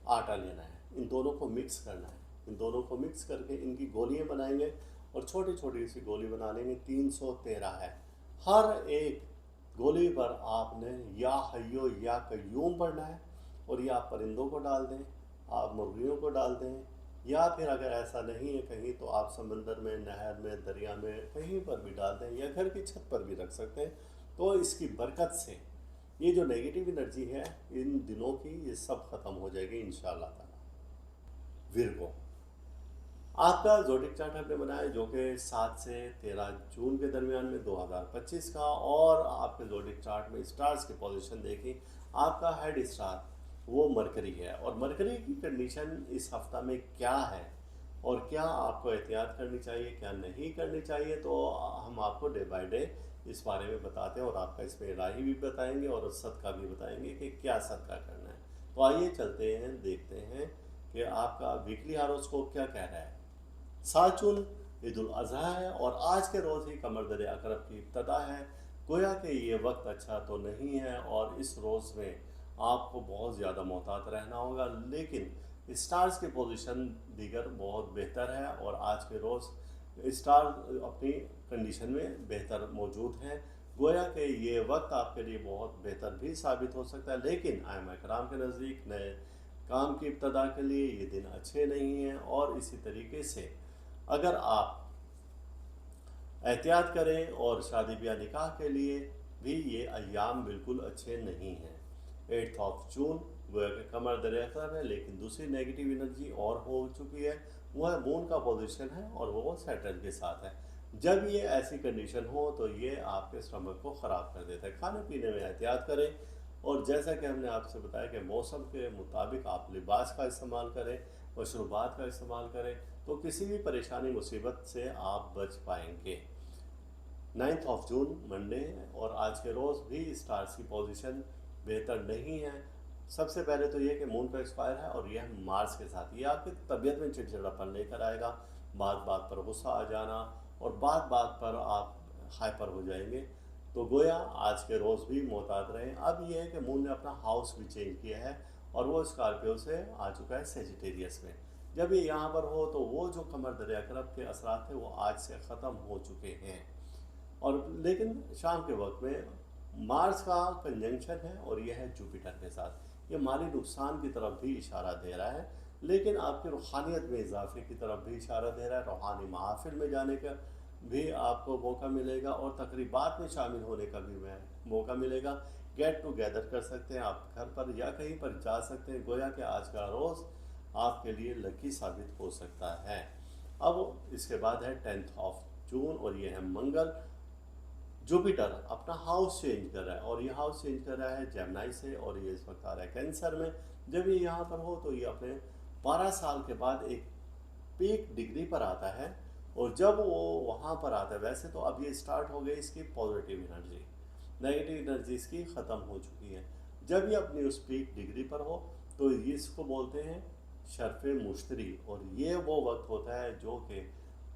आटा लेना है, इन दोनों को मिक्स करना है, इन दोनों को मिक्स करके इनकी गोलियां बनाएंगे और छोटी छोटी सी गोली बना लेंगे। 313 है, हर एक गोली पर आपने या हय्यो या कय्यूम पढ़ना है और या आप परिंदों को डाल दें, आप मुर्गियों को डाल दें या फिर अगर ऐसा नहीं है कहीं तो आप समंदर में, नहर में, दरिया में कहीं पर भी डाल दें या घर की छत पर भी रख सकते हैं। तो इसकी बरकत से ये जो नेगेटिव एनर्जी है इन दिनों की, ये सब खत्म हो जाएगी इंशाअल्लाह ताला। विर्गो, आपका ज़ोडिक चार्ट हमने बनाया जो कि 7 से 13 जून के दरमियान में 2025 का, और आपके ज़ोडिक चार्ट में स्टार्स की पोजीशन देखी। आपका हेड स्टार वो मरकरी है, और मरकरी की कंडीशन इस हफ्ता में क्या है और क्या आपको एहतियात करनी चाहिए, क्या नहीं करनी चाहिए, तो हम आपको डे बाय डे इस बारे में बताते हैं, और आपका इसमें राही भी बताएंगे और सदका भी बताएंगे कि क्या सदका करना है। तो आइए चलते हैं, देखते हैं कि आपका वीकली हॉरोस्कोप क्या कह रहा है। 7 जून ईद उल अज़हा है, और आज के रोज़ ही कमर दर अकरब की इब्तदा है। गोया कि ये वक्त अच्छा तो नहीं है, और इस रोज़ में आपको बहुत ज़्यादा मोहतात रहना होगा, लेकिन स्टार्स की पोजीशन दीगर बहुत बेहतर है, और आज के रोज़ स्टार अपनी कंडीशन में बेहतर मौजूद हैं। गोया कि ये वक्त आपके लिए बहुत बेहतर भी साबित हो सकता है, लेकिन आइमा कराम के नज़दीक नए काम की इब्तदा के लिए ये दिन अच्छे नहीं हैं। और इसी तरीके से अगर आप एहतियात करें, और शादी ब्याह निकाह के लिए भी ये अय्याम बिल्कुल अच्छे नहीं हैं। 8 जून गोया के कमर दरिया खराब है, लेकिन दूसरी नेगेटिव एनर्जी और हो चुकी है, वह मून का पोजीशन है, और वो सैटर्न के साथ है। जब ये ऐसी कंडीशन हो तो ये आपके स्टमक को ख़राब कर देता है। खाने पीने में एहतियात करें, और जैसा कि हमने आपसे बताया कि मौसम के मुताबिक आप लिबास का इस्तेमाल करें, मशरूबात का इस्तेमाल करें, तो किसी भी परेशानी मुसीबत से आप बच पाएंगे। 9 जून मंडे है, और आज के रोज़ भी स्टार्स की पोजीशन बेहतर नहीं है। सबसे पहले तो ये कि मून का एक्सपायर है, और यह मार्स के साथ, ये आपकी तबीयत में चिड़चिड़ापन लेकर आएगा, बात बात पर गुस्सा आ जाना, और बात बात पर आप हाइपर हो जाएंगे। तो गोया आज के रोज़ भी मोहतात रहें। अब ये है कि मून ने अपना हाउस भी चेंज किया है, और वो स्कॉर्पियो से आ चुका है सेजिटेरियस में। जब ये यहाँ पर हो तो वो जो कमर दरिया अकरब के असरात थे वो आज से ख़त्म हो चुके हैं। और लेकिन शाम के वक्त में मार्स का कंजंक्शन है, और यह है जुपिटर के साथ। ये माली नुकसान की तरफ भी इशारा दे रहा है, लेकिन आपकी रूहानियत में इजाफे की तरफ भी इशारा दे रहा है। रूहानी महफिल में जाने का भी आपको मौका मिलेगा, और तकरीबात में शामिल होने का भी मौका मिलेगा। गेट टुगेदर कर सकते हैं आप घर पर, या कहीं पर जा सकते हैं। गोया कि आज का रोज़ आपके लिए लकी साबित हो सकता है। अब इसके बाद है 10 जून, और ये है मंगल। जुपिटर अपना हाउस चेंज कर रहा है, और ये हाउस चेंज कर रहा है जेमिनी से, और ये इस वक्त आ रहा है कैंसर में। जब ये यहाँ पर हो तो ये अपने 12 साल के बाद एक पीक डिग्री पर आता है, और जब वो वहाँ पर आता है, वैसे तो अब ये स्टार्ट हो गई इसकी पॉजिटिव एनर्जी, नेगेटिव एनर्जी इसकी ख़त्म हो चुकी है। जब ये अपनी उस पीक डिग्री पर हो तो ये इसको बोलते हैं शर्फ मुश्तरी, और ये वो वक्त होता है जो कि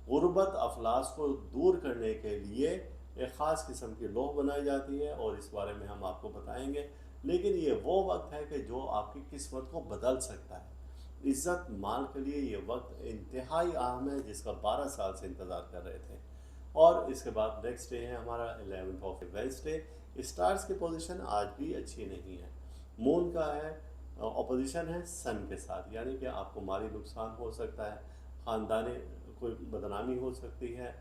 गुर्बत अफलास को दूर करने के लिए एक ख़ास किस्म की लोह बनाई जाती है, और इस बारे में हम आपको बताएंगे। लेकिन ये वो वक्त है कि जो आपकी किस्मत को बदल सकता है। इज़्ज़त माल के लिए ये वक्त इंतहाई अहम है, जिसका 12 साल से इंतज़ार कर रहे थे। और इसके बाद नेक्स्ट डे है हमारा 11 वेडनेसडे। स्टार्स की पोजीशन आज भी अच्छी नहीं है। मून का है अपोजिशन है सन के साथ, यानी कि आपको माली नुकसान हो सकता है, ख़ानदानी कोई बदनामी हो सकती है,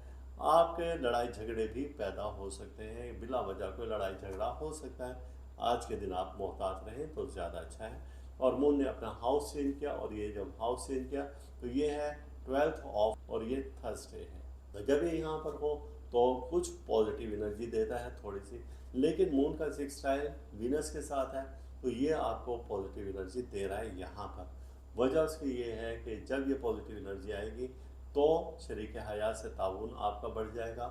आपके लड़ाई झगड़े भी पैदा हो सकते हैं, बिला वजह कोई लड़ाई झगड़ा हो सकता है। आज के दिन आप मोहतात रहें तो ज़्यादा अच्छा है। और मून ने अपना हाउस चेंज किया, और ये जब हाउस चेंज किया तो ये है 12 और ये थर्सडे है। तो जब ये यहाँ पर हो तो कुछ पॉजिटिव एनर्जी देता है थोड़ी सी, लेकिन मून का सेक्सटाइल वीनस के साथ है, तो ये आपको पॉजिटिव एनर्जी दे रहा है यहाँ पर। वजह उसकी ये है कि जब ये पॉजिटिव एनर्जी आएगी तो शरीक हयात से ताउन आपका बढ़ जाएगा,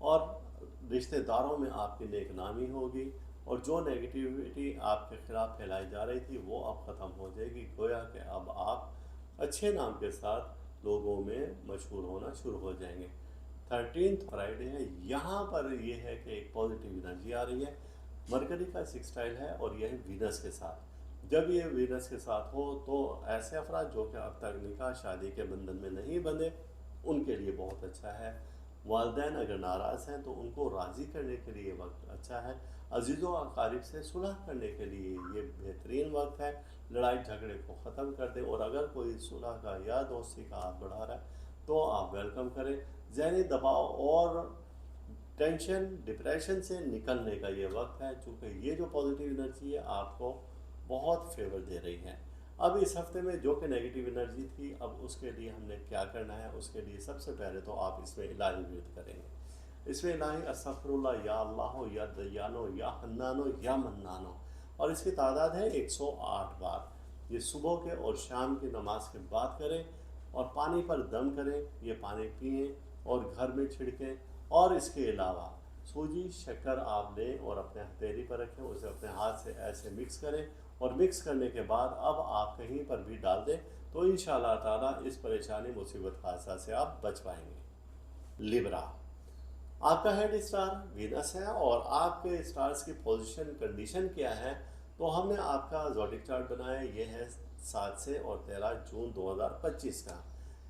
और रिश्तेदारों में आपकी नेकनामी होगी, और जो नेगेटिविटी आपके खिलाफ फैलाई जा रही थी वो अब ख़त्म हो जाएगी। गोया कि अब आप अच्छे नाम के साथ लोगों में मशहूर होना शुरू हो जाएंगे। 13 फ्राइडे है, यहाँ पर ये है कि एक पॉजिटिव एनर्जी आ रही है, मरकरी का सेक्सटाइल है, और यह है वीनस के साथ। जब ये वीनस के साथ हो तो ऐसे अफराद जो कि अब तक निकाह शादी के बंधन में नहीं बंधे, उनके लिए बहुत अच्छा है। वालदैन अगर नाराज़ हैं तो उनको राज़ी करने के लिए वक्त अच्छा है। अजीज़ों अकारिब से सुलह करने के लिए ये बेहतरीन वक्त है। लड़ाई झगड़े को ख़त्म कर दें, और अगर कोई सुलह का या दोस्ती का हाथ बढ़ा रहा है तो आप वेलकम करें। ज़हनी दबाव और टेंशन, डिप्रेशन से निकलने का ये वक्त है, चूँकि ये जो पॉजिटिव एनर्जी है आपको बहुत फेवर दे रही है। अब इस हफ्ते में जो कि नेगेटिव एनर्जी थी, अब उसके लिए हमने क्या करना है, उसके लिए सबसे पहले तो आप इसमें इलाही विर्द करेंगे। इसमें इलाही अस्तगफिरुल्लाह, या अल्लाह, या दयानो, या हन्नानो, या मन्नानो, और इसकी तादाद है 108 बार। ये सुबह के और शाम की नमाज के बाद करें और पानी पर दम करें, ये पानी पिएं और घर में छिड़कें। और इसके अलावा सूजी शक्कर आप लें और अपने हथेली पर रखें, उसे अपने हाथ से ऐसे मिक्स करें और मिक्स करने के बाद अब आप कहीं पर भी डाल दें तो इंशाअल्लाह ताला इस परेशानी मुसीबत हादसा से आप बच पाएंगे। लिब्रा, आपका हेड स्टार वीनस है और आपके स्टार्स की पोजीशन कंडीशन क्या है, तो हमने आपका ज़ोडिक चार्ट बनाया। ये है 7 से और 13 जून 2025 का।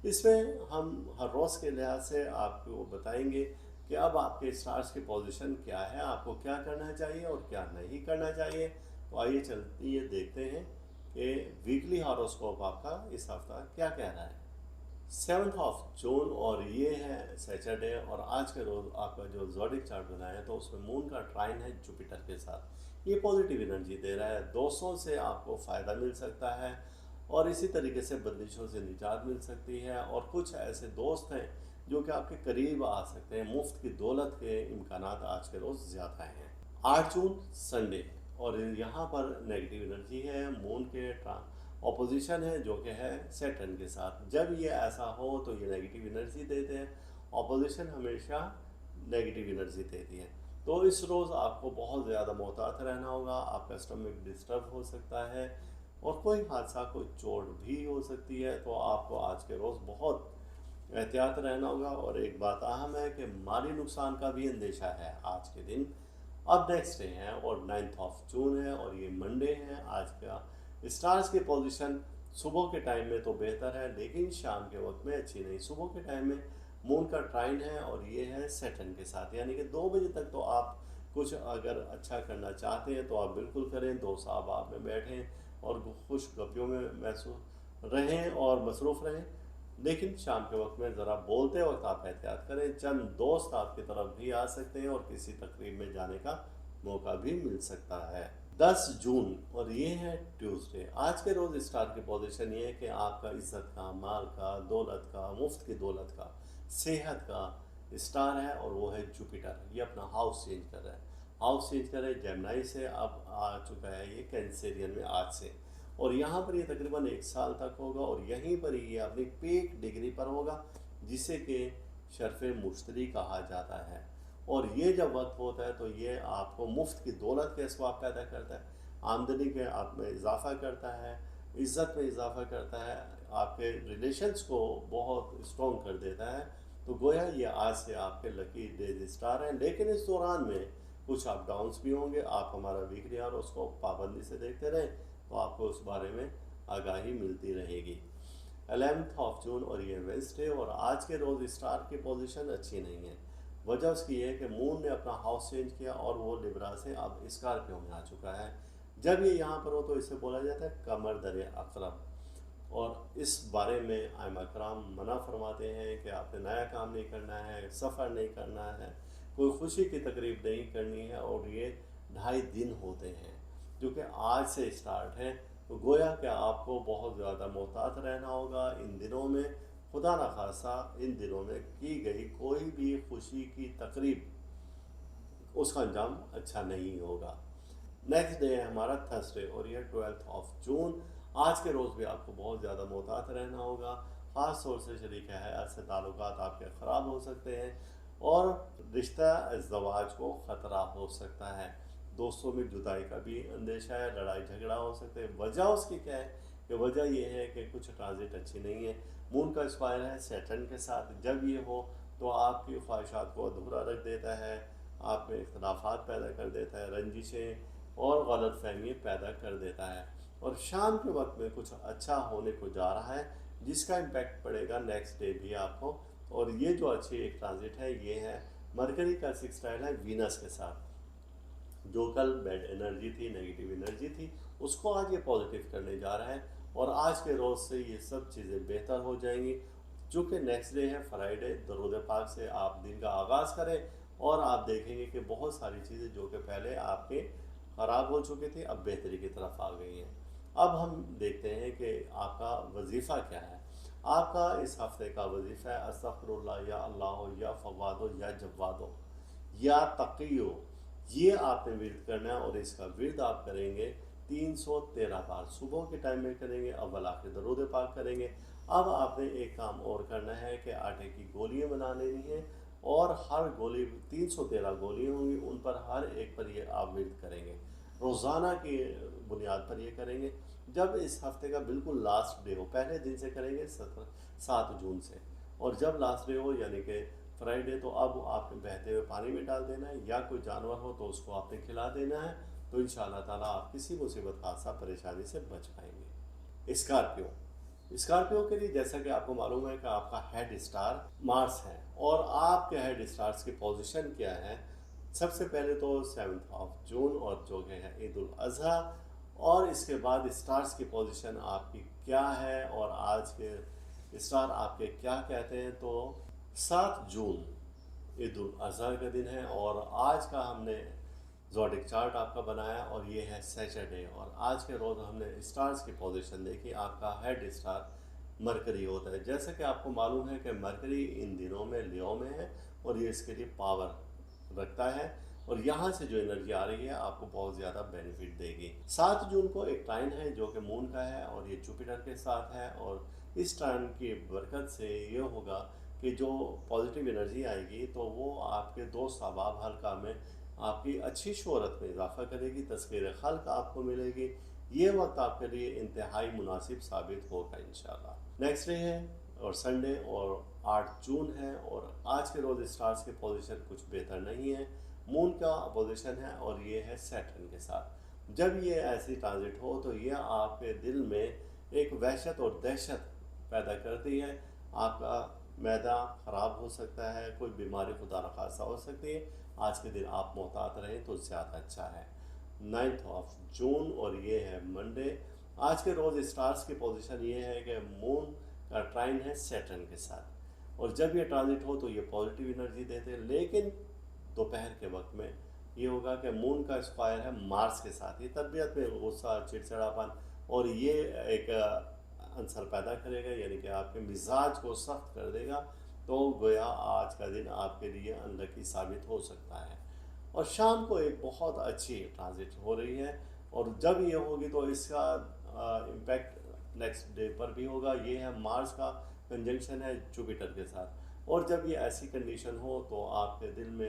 इसमें हम हर रोज़ के लिहाज से आपको बताएंगे कि अब आपके स्टार्स की पोजीशन क्या है, आपको क्या करना चाहिए और क्या नहीं करना चाहिए। तो आइए चलते ये देखते हैं कि वीकली हॉरोस्कोप आपका इस हफ्ता क्या कह रहा है। 7 ऑफ जून और ये है सैटरडे, और आज के रोज़ आपका जो ज़ोडिक चार्ट बनाया है तो उसमें मून का ट्राइन है जुपिटर के साथ। ये पॉजिटिव एनर्जी दे रहा है, दोस्तों से आपको फ़ायदा मिल सकता है और इसी तरीके से बंदिशों से निजात मिल सकती है। और कुछ ऐसे दोस्त हैं जो कि आपके करीब आ सकते हैं, मुफ्त की दौलत के इम्कानात आज के रोज़ ज़्यादा हैं। 8 जून संडे, और यहाँ पर नेगेटिव एनर्जी है, मून के ऑपोजिशन है जो कि है सैटर्न के साथ। जब ये ऐसा हो तो ये नेगेटिव एनर्जी देते हैं, ऑपोजिशन हमेशा नेगेटिव एनर्जी देती है। तो इस रोज़ आपको बहुत ज़्यादा मोहतात रहना होगा, आपका स्टमक डिस्टर्ब हो सकता है और कोई हादसा, कोई चोट भी हो सकती है। तो आपको आज के रोज़ बहुत एहतियात रहना होगा। और एक बात अहम है कि माली नुकसान का भी अंदेशा है आज के दिन। अब नेक्स्ट डे है और 9 ऑफ जून है और ये मंडे है। आज का स्टार्स की पोजीशन सुबह के टाइम में तो बेहतर है लेकिन शाम के वक्त में अच्छी नहीं। सुबह के टाइम में मून का ट्राइन है और ये है सैटर्न के साथ, यानी कि 2 बजे तक तो आप कुछ अगर अच्छा करना चाहते हैं तो आप बिल्कुल करें। दोस्त साहब आप में बैठें और खुश गपियों में महसूस रहें और मसरूफ़ रहें। लेकिन शाम के वक्त में ज़रा बोलते वक्त आप एहतियात करें, चंद दोस्त आपकी तरफ भी आ सकते हैं और किसी तकरीब में जाने का मौका भी मिल सकता है। 10 जून और ये है ट्यूसडे। आज के रोज़ स्टार की पोजीशन ये है कि आपका इज्जत का, माल का, दौलत का, मुफ्त की दौलत का, सेहत का स्टार है और वो है जुपिटर। ये अपना हाउस चेंज कर रहा है, हाउस चेंज कर रहा है जेमिनी से, अब आ चुका है ये कैंसेरियन में आज से। और यहाँ पर ये तकरीबन 1 साल तक होगा और यहीं पर ये अपनी पीक डिग्री पर होगा जिसे कि शर्फ मुश्तरी कहा जाता है। और ये जब वक्त होता है तो ये आपको मुफ्त की दौलत के असबाब पैदा करता है, आमदनी के आप में इजाफ़ा करता है, इज़्ज़त में इजाफ़ा करता है, आपके रिलेशंस को बहुत स्ट्रॉन्ग कर देता है। तो गोया ये आज से आपके लकी डेज स्टार हैं, लेकिन इस दौरान में कुछ अप डाउन्स भी होंगे। आप हमारा वीकली और उसको पाबंदी से देखते रहें तो आपको उस बारे में आगाही मिलती रहेगी। 11 ऑफ जून और ये वेंसडे, और आज के रोज़ स्टार की पोजीशन अच्छी नहीं है। वजह उसकी है कि मून ने अपना हाउस चेंज किया और वो लिब्रा से अब स्कॉर्पियो में आ चुका है। जब ये यहाँ पर हो तो इसे बोला जाता है कमर दर अकरब, और इस बारे में आइमा कराम मना फरमाते हैं कि आपने नया काम नहीं करना है, सफ़र नहीं करना है, कोई खुशी की तकरीब नहीं करनी है। और ये 2.5 दिन होते हैं जो कि आज से स्टार्ट है। तो गोया कि आपको बहुत ज़्यादा मोहतात रहना होगा इन दिनों में। खुदा न खासा इन दिनों में की गई कोई भी खुशी की तकरीब, उसका अंजाम अच्छा नहीं होगा। नेक्स्ट डे है हमारा थर्सडे और यह 12 ऑफ जून। आज के रोज़ भी आपको बहुत ज़्यादा मोहतात रहना होगा, ख़ास तौर से शरीक हयात से ताल्लुकात आपके ख़राब हो सकते हैं और रिश्ता इज़्दवाज को ख़तरा हो सकता है। दोस्तों में जुदाई का भी अंदेशा है, लड़ाई झगड़ा हो सकते हैं। वजह उसकी क्या है कि वजह यह है कि कुछ ट्रांजिट अच्छी नहीं है। मून का स्क्वायर है सैटर्न के साथ, जब ये हो तो आपकी ख्वाहिशात को अधूरा रख देता है, आप में इख्तलाफात पैदा कर देता है, रंजिशें और गलत फहमी पैदा कर देता है। और शाम के वक्त में कुछ अच्छा होने को जा रहा है जिसका इम्पैक्ट पड़ेगा नेक्स्ट डे भी आपको। और ये जो अच्छी एक ट्रांजिट है ये है मरकरी का सिक्सटाइल है वीनस के साथ। जो कल बैड एनर्जी थी, नेगेटिव एनर्जी थी, उसको आज ये पॉजिटिव करने जा रहा है और आज के रोज़ से ये सब चीज़ें बेहतर हो जाएंगी। चूँकि नेक्स्ट डे है फ्राइडे, दरूद पाक से आप दिन का आगाज़ करें और आप देखेंगे कि बहुत सारी चीज़ें जो कि पहले आपके ख़राब हो चुकी थी अब बेहतरी की तरफ आ गई हैं। अब हम देखते हैं कि आपका वजीफ़ा क्या है। आपका इस हफ्ते का वजीफ़ा है अस्तगफिरुल्लाह या अल्लाह या फवादो या जव्वादो या तकियो। ये आपने विर्द करना है और इसका विर्द आप करेंगे 313 बार। सुबह के टाइम में करेंगे, अव्वल आखिर दरूद पाक करेंगे। अब आपने एक काम और करना है कि आटे की गोलियां बना लेनी है और हर गोली 313 गोलियां होंगी, उन पर हर एक पर ये आप विर्द करेंगे। रोज़ाना की बुनियाद पर ये करेंगे। जब इस हफ्ते का बिल्कुल लास्ट डे हो, पहले दिन से करेंगे 7 जून से, और जब लास्ट डे हो यानी कि फ्राइडे, तो अब आपने बहते हुए पानी में डाल देना है या कोई जानवर हो तो उसको आपने खिला देना है। तो इंशाअल्लाह ताला आप किसी मुसीबत हादसा परेशानी से बच पाएंगे। स्कॉर्पियो, स्कॉर्पियो के लिए जैसा कि आपको मालूम है कि आपका हेड स्टार मार्स है और आपके हेड स्टार्स की पोजीशन क्या है। सबसे पहले तो 7 जून और जो है ईद उल अजहा, और इसके बाद स्टार्स की पोजीशन आपकी क्या है और आज के स्टार आपके क्या कहते हैं। तो 7 जून ईद उल अजहा का दिन है और आज का हमने ज़ोडिक चार्ट आपका बनाया और ये है सैटरडे, और आज के रोज़ हमने स्टार्स की पोजीशन देखी। आपका हेड स्टार मरकरी होता है। जैसा कि आपको मालूम है कि मरकरी इन दिनों में लियो में है और ये इसके लिए पावर रखता है और यहाँ से जो एनर्जी आ रही है आपको बहुत ज़्यादा बेनिफिट देगी। 7 जून को एक टाइन है जो कि मून का है और ये जुपिटर के साथ है, और इस टाइन की बरकत से ये होगा कि जो पॉजिटिव एनर्जी आएगी तो वो आपके दोस्त अहबाब हल्का में आपकी अच्छी शोहरत में इजाफा करेगी, तस्कीर खल्क आपको मिलेगी। ये वक्त आपके लिए इंतहाई मुनासिब साबित होगा इंशाल्लाह। नेक्स्ट डे है और संडे और 8 जून है, और आज के रोज़ स्टार्स की पोजीशन कुछ बेहतर नहीं है। मून का पोजीशन है और ये है सैटर्न के साथ। जब ये ऐसी ट्रांजिट हो तो ये आपके दिल में एक वहशत और दहशत पैदा करती है। आपका मैदा ख़राब हो सकता है, कोई बीमारी खुदा न खासा हो सकती है। आज के दिन आप मोहतात रहें तो ज़्यादा अच्छा है। 9 जून और ये है मंडे। आज के रोज़ स्टार्स की पोजीशन ये है कि मून का ट्राइन है सैटर्न के साथ, और जब ये ट्रांजिट हो तो ये पॉजिटिव एनर्जी देते हैं। लेकिन दोपहर के वक्त में ये होगा कि मून का स्क्वायर है मार्स के साथ, ये तबीयत में गुस्सा, चिड़चिड़ापन और ये एक अंसर पैदा करेगा, यानी कि आपके मिजाज को सख्त कर देगा। तो गोया आज का दिन आपके लिए अनलकी साबित हो सकता है। और शाम को एक बहुत अच्छी ट्रांजिट हो रही है, और जब ये होगी तो इसका इम्पैक्ट नेक्स्ट डे पर भी होगा। ये है मार्स का कंजंक्शन है जुपिटर के साथ, और जब ये ऐसी कंडीशन हो तो आपके दिल में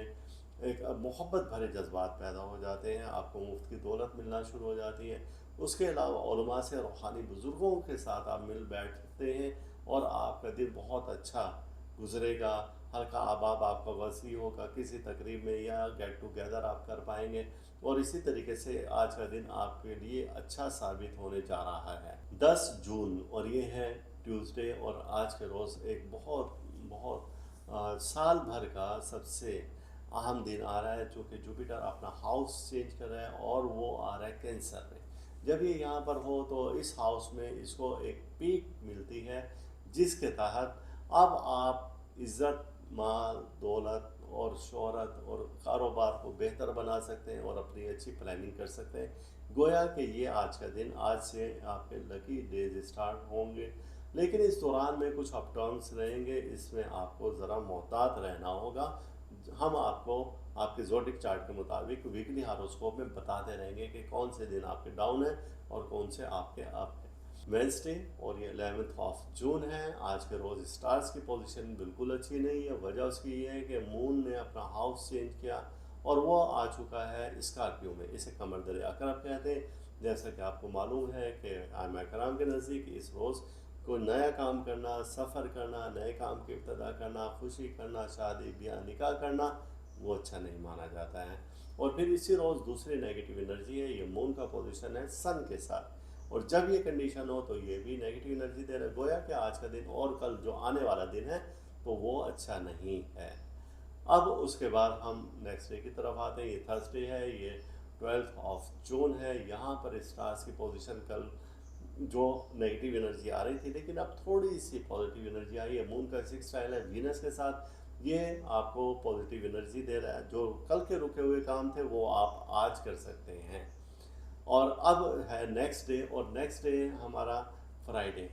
एक मोहब्बत भरे जज्बात पैदा हो जाते हैं, आपको मुफ्त की दौलत मिलना शुरू हो जाती है। उसके अलावा उलमा से रूहानी बुज़ुर्गों के साथ आप मिल बैठते हैं और आपका दिन बहुत अच्छा गुजरेगा। हल्का आबाब आपका वसी होगा, किसी तकरीब में या गेट टुगेदर आप कर पाएंगे, और इसी तरीके से आज का दिन आपके लिए अच्छा साबित होने जा रहा है। 10 जून और ये है ट्यूसडे, और आज के रोज़ एक बहुत बहुत साल भर का सबसे अहम दिन आ रहा है, जो कि जुपिटर अपना हाउस चेंज कर रहा है और वो आ रहा है कैंसर में। जब ये यहाँ पर हो तो इस हाउस में इसको एक पीक मिलती है, जिसके तहत अब आप इज़्ज़त, माल, दौलत और शोहरत और कारोबार को बेहतर बना सकते हैं और अपनी अच्छी प्लानिंग कर सकते हैं। गोया कि ये आज का दिन, आज से आपके लकी डेज स्टार्ट होंगे, लेकिन इस दौरान में कुछ अप डाउन्स रहेंगे, इसमें आपको ज़रा मोहतात रहना होगा। हम आपको आपके ज़ोडिक चार्ट के मुताबिक वीकली हारोस्कोप में बताते रहेंगे कि कौन से दिन आपके डाउन हैं और कौन से आपके अप हैं। वेंसडे और ये 11 जून है। आज के रोज़ स्टार्स की पोजीशन बिल्कुल अच्छी नहीं है। वजह उसकी ये है कि मून ने अपना हाउस चेंज किया और वो आ चुका है स्कॉर्पियो में। इसे कमर दर अकरब कहते हैं। जैसा कि आपको मालूम है कि आइमा कराम के नज़दीक इस रोज़ कोई नया काम करना, सफ़र करना, नए काम की इब्तदा करना, खुशी करना, शादी ब्याह निकाह करना, वो अच्छा नहीं माना जाता है। और फिर इसी रोज़ दूसरी नेगेटिव एनर्जी है, ये मून का पोजीशन है सन के साथ, और जब ये कंडीशन हो तो ये भी नेगेटिव एनर्जी दे रहा है। गोया कि आज का दिन और कल जो आने वाला दिन है तो वो अच्छा नहीं है। अब उसके बाद हम नेक्स्ट डे की तरफ आते हैं। ये थर्सडे है, ये 12 जून है। यहाँ पर स्टार्स की पोजीशन कल जो नेगेटिव एनर्जी आ रही थी, लेकिन अब थोड़ी सी पॉजिटिव एनर्जी आई है। मून का 6 स्टाइल है वीनस के साथ, ये आपको पॉजिटिव एनर्जी दे रहा है। जो कल के रुके हुए काम थे वो आप आज कर सकते हैं। और अब है नेक्स्ट डे, और नेक्स्ट डे हमारा फ्राइडे है,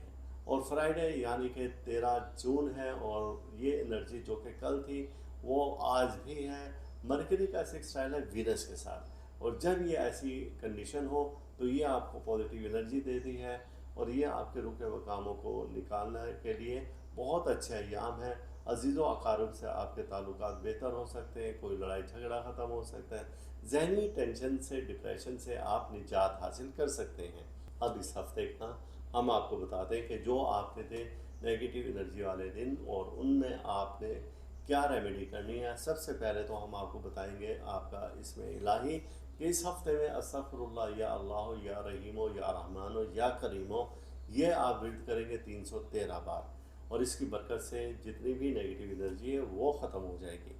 और फ्राइडे यानी कि 13 जून है, और ये एनर्जी जो कि कल थी वो आज भी है। मरकरी का सिक्सटाइल है वीनस के साथ, और जब ये ऐसी कंडीशन हो तो ये आपको पॉजिटिव एनर्जी देती है, और ये आपके रुके हुए कामों को निकालने के लिए बहुत अच्छा अयाम है। अजीज़ व अकारिब से आपके ताल्लुकात बेहतर हो सकते हैं, कोई लड़ाई झगड़ा ख़त्म हो सकता है, ज़हनी टेंशन से, डिप्रेशन से आप निजात हासिल कर सकते हैं। अब इस हफ्ते का हम आपको बताते हैं कि जो आपके थे नेगेटिव एनर्जी वाले दिन, और उनमें आपने क्या रेमेडी करनी है। सबसे पहले तो हम आपको बताएंगे आपका इसमें इलाही कि इस हफ्ते में अस्तगफिरुल्लाह या अल्लाह या रहीमो या रहमानो या करीमो, ये आप विर्द करेंगे 313 बार, और इसकी बरकत से जितनी भी नेगेटिव एनर्जी है वो ख़त्म हो जाएगी।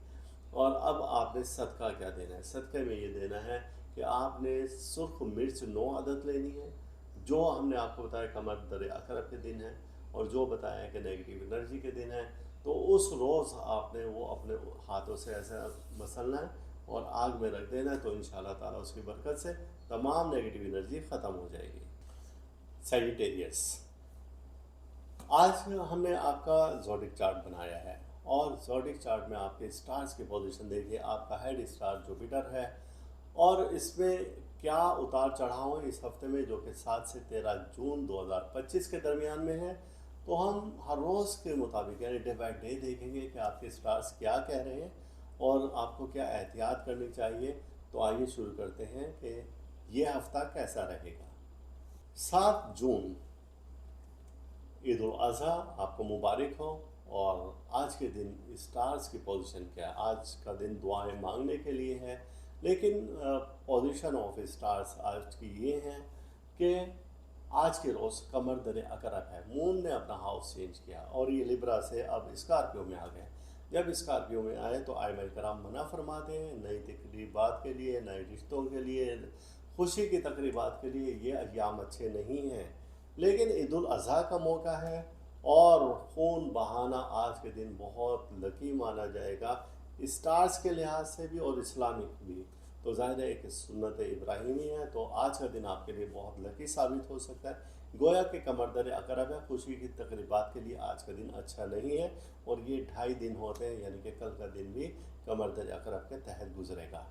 और अब आपने सदका क्या देना है। सदक़े में ये देना है कि आपने सुर्ख मिर्च 9 अदद लेनी है, जो हमने आपको बताया कमर दर अकरब के दिन है, और जो बताया कि नेगेटिव एनर्जी के दिन है। तो उस रोज़ आपने वो अपने हाथों से ऐसा मसलना है और आग में रख देना है, तो इंशाल्लाह ताला उसकी बरकत से तमाम नेगेटिव एनर्जी ख़त्म हो जाएगी। सेजिटेरियस, आज हमने आपका ज़ोडिक चार्ट बनाया है, और ज़ोडिक चार्ट में आपके स्टार्स की पोजीशन देखिए। आपका हेड स्टार जुपिटर है, और इसमें क्या उतार चढ़ाव है इस हफ्ते में, जो कि 7 से 13 जून 2025 के दरमियान में है। तो हम हर रोज़ के मुताबिक यानी डे बाय डे देखेंगे कि आपके स्टार्स क्या कह रहे हैं और आपको क्या एहतियात करनी चाहिए। तो आइए शुरू करते हैं कि ये हफ्ता कैसा रहेगा। 7 जून ईद उल अज़हा आपको मुबारक हो। और आज के दिन स्टार्स की पोजीशन क्या है। आज का दिन दुआएं मांगने के लिए है, लेकिन पोजीशन ऑफ स्टार्स आज की ये है कि आज के रोज़ कमर दर अकरब है। मून ने अपना हाउस चेंज किया और ये लिब्रा से अब स्कॉर्पियो में आ गए। जब स्कॉर्पियो में आए तो आइमाए कराम मना फरमाते हैं नई तकरीबात के लिए, नए रिश्तों के लिए, खुशी की तकरीबात के लिए ये अय्याम अच्छे नहीं हैं। लेकिन ईद उल अज़हा का मौका है, और खून बहाना आज के दिन बहुत लकी माना जाएगा, स्टार्स के लिहाज से भी और इस्लामिक भी। तो ज़ाहिर है एक सुन्नत इब्राहिमी है, तो आज का दिन आपके लिए बहुत लकी साबित हो सकता है। गोया के कमर दर अकरब है, खुशी की तकरीबात के लिए आज का दिन अच्छा नहीं है, और ये 2.5 दिन होते हैं, यानी कि कल का दिन भी कमर दर अकरब के तहत गुजरेगा।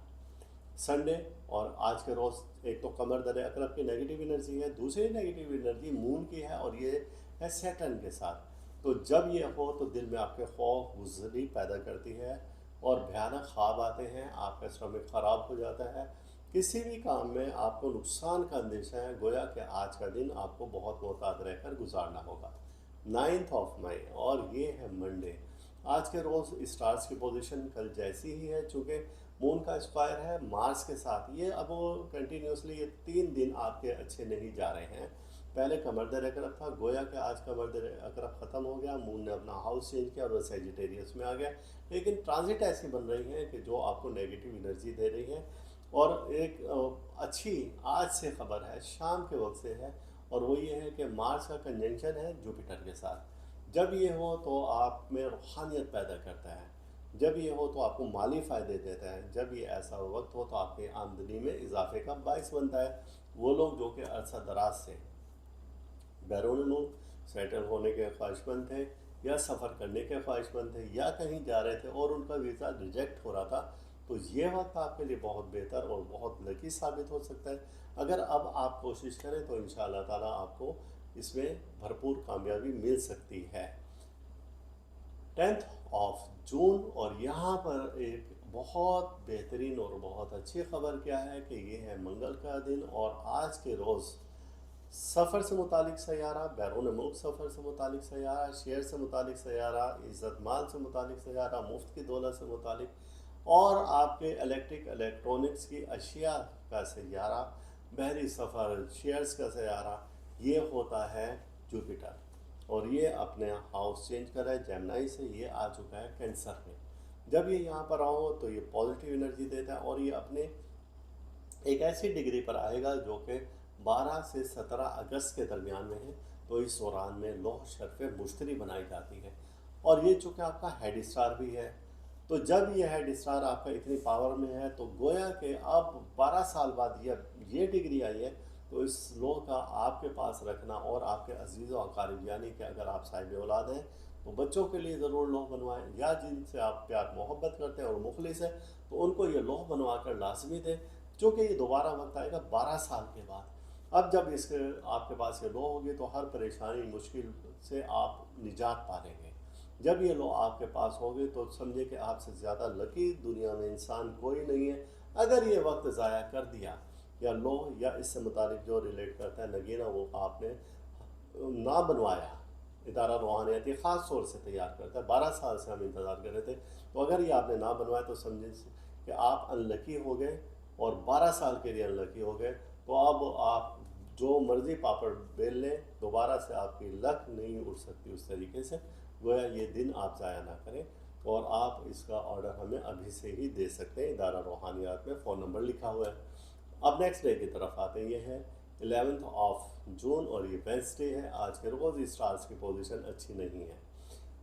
संडे और आज के रोज़ एक तो कमर दर अकरब की नेगेटिव एनर्जी है, दूसरी नेगेटिव एनर्जी मून की है, और ये है सैटर्न के साथ। तो जब ये हो तो दिल में आपके खौफ गुज़री पैदा करती है, और भयानक ख्वाब आते हैं, आपका स्टमक ख़राब हो जाता है, किसी भी काम में आपको नुकसान का अंदेशा है। गोया कि आज का दिन आपको बहुत मोहतात रहकर गुजारना होगा। 9 मई और ये है मंडे। आज के रोज़ स्टार्स की पोजीशन कल जैसी ही है, चूँकि मून का स्क्वायर है मार्स के साथ। ये अब वो कंटिन्यूसली ये 3 दिन आपके अच्छे नहीं जा रहे हैं। पहले कमर दर अकरब था, गोया कि आज कमर दर अकरब ख़त्म हो गया, मून ने अपना हाउस चेंज किया और वह सेजिटेरियस में आ गया। लेकिन ट्रांजिट ऐसी बन रही है कि जो आपको नेगेटिव एनर्जी दे रही है। और एक अच्छी आज से खबर है, शाम के वक्त से है, और वो ये है कि मार्स का कंजंक्शन है जुपिटर के साथ। जब ये हो तो आप में रूहानियत पैदा करता है, जब ये हो तो आपको माली फ़ायदे देता है, जब ये ऐसा वक्त हो तो आपकी आमदनी में इजाफे का बायस बनता है। वो लोग जो कि अरसा दराज से बैरून मुल्क सेटल होने के ख्वाहिशमंद थे, या सफ़र करने के ख्वाहिशमंद थे, या कहीं जा रहे थे और उनका वीज़ा रिजेक्ट हो रहा था, तो ये वक्त आपके लिए बहुत बेहतर और बहुत लकी साबित हो सकता है। अगर अब आप कोशिश करें तो इंशाअल्लाह ताला आपको इसमें भरपूर कामयाबी मिल सकती है। 10 जून, और यहाँ पर एक बहुत बेहतरीन और बहुत अच्छी खबर क्या है कि ये है मंगल का दिन, और आज के रोज़ सफ़र से मुतालिक सयारा, बैरून मुल्क सफ़र से मुतालिक सयारा, शेयर से मुतालिक सयारा, इज़्ज़त माल से मुतालिक सयारा, मुफ्त की दौलत से मुतालिक, और आपके इलेक्ट्रिक इलेक्ट्रॉनिक्स की अशिया का सयारा, बहरी सफ़र, शेयर्स का सयारा, ये होता है जुपिटर। और ये अपने हाउस चेंज कर रहा है जेमिनी से, ये आ चुका है कैंसर में। जब ये यहाँ पर आओ तो ये पॉजिटिव एनर्जी देता है, और ये अपने एक ऐसी डिग्री पर आएगा जो कि 12 से 17 अगस्त के दरमियान में है। तो इस दौरान में लौह शर्फ़ मुश्तरी बनाई जाती है, और ये चूँकि आपका हेड स्टार भी है, तो जब ये हेड स्टार आपका इतनी पावर में है तो गोया कि अब 12 साल बाद ये डिग्री आई है, तो इस लॉ का आपके पास रखना और आपके अजीज़ व अकारिब, यानी कि अगर आप साहिब औलाद हैं तो बच्चों के लिए ज़रूर लॉ बनवाएं, या जिनसे आप प्यार मोहब्बत करते हैं और मुखलिस हैं तो उनको ये लॉ बनवा कर लाजमी दें, चूँकि ये दोबारा वक्त आएगा 12 साल के बाद। अब जब इसके आपके पास ये लॉ होगी तो हर परेशानी मुश्किल से आप निजात पा लेंगे। जब ये लॉ आपके पास होगी तो समझे कि आपसे ज़्यादा लकी दुनिया में इंसान कोई नहीं है। अगर ये वक्त ज़ाया कर दिया या लॉ या इससे मुतालिक जो रिलेट करता है नगीना वो आपने ना बनवाया, इदारा रूहानियती ख़ास तौर से तैयार करता है, 12 साल से हम इंतज़ार कर रहे थे, तो अगर ये आपने ना बनवाया तो समझे कि आप अनलकी हो गए और 12 साल के लिए अनलकी हो गए। तो अब आप जो मर्ज़ी पापड़ बेल लें, दोबारा से आपकी लक नहीं उड़ सकती उस तरीके से। गोया ये दिन आप ज़ाया ना करें, और आप इसका ऑर्डर हमें अभी से ही दे सकते हैं, इदारा रूहानियात में फ़ोन नंबर लिखा हुआ है। अब नेक्स्ट डे की तरफ आते हैं, ये है 11 ऑफ जून और ये वेंसडे है। आज के रोज़ स्टार्स की पोजीशन अच्छी नहीं है।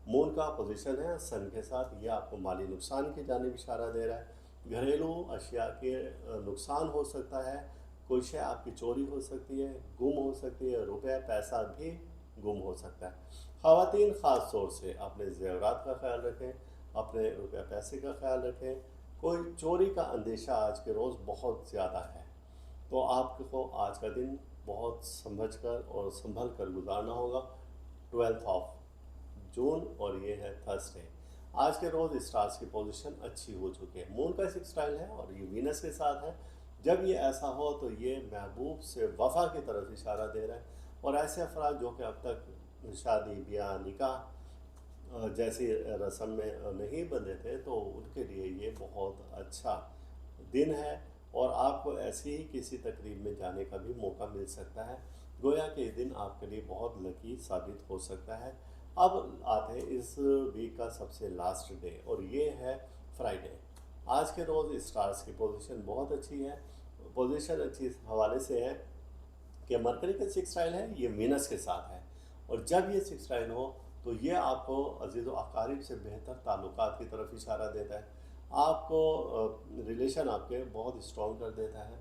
मून का पोजीशन है सन के साथ, ये आपको माली नुकसान की जानिब इशारा दे रहा है। घरेलू अशिया के नुकसान हो सकता है, कोई शय आपकी चोरी हो सकती है, गुम हो सकती है, रुपया पैसा भी गुम हो सकता है। ख़वातीन ख़ास तौर से अपने ज़ेवरात का ख्याल रखें, अपने रुपया पैसे का ख्याल रखें। कोई चोरी का अंदेशा आज के रोज़ बहुत ज़्यादा है, तो आपको आज का दिन बहुत समझ कर और संभल कर गुजारना होगा। 12 ऑफ जून और ये है थर्सडे। आज के रोज़ स्टार्स की पोजीशन अच्छी हो चुकी है। मून का सिक्सटाइल है और ये वीनस के साथ है। जब ये ऐसा हो तो ये महबूब से वफ़ा की तरफ इशारा दे रहा है, और ऐसे अफराद जो कि अब तक शादी ब्याह निकाह जैसी रस्म में नहीं बंधे थे तो उनके लिए ये बहुत अच्छा दिन है, और आपको ऐसी ही किसी तकरीब में जाने का भी मौका मिल सकता है। गोया के ये दिन आपके लिए बहुत लकी साबित हो सकता है। अब आते हैं इस वीक का सबसे लास्ट डे, और ये है फ्राइडे। आज के रोज़ स्टार्स की पोजीशन बहुत अच्छी है। पोजीशन अच्छी इस हवाले से है कि मरकरी का सिक्सटाइल है, ये वीनस के साथ है, और जब ये सिक्सटाइल हो तो ये आपको अजीज़ व अकारिब से बेहतर ताल्लुकात की तरफ इशारा देता है, आपको रिलेशन आपके बहुत स्ट्रॉन्ग कर देता है।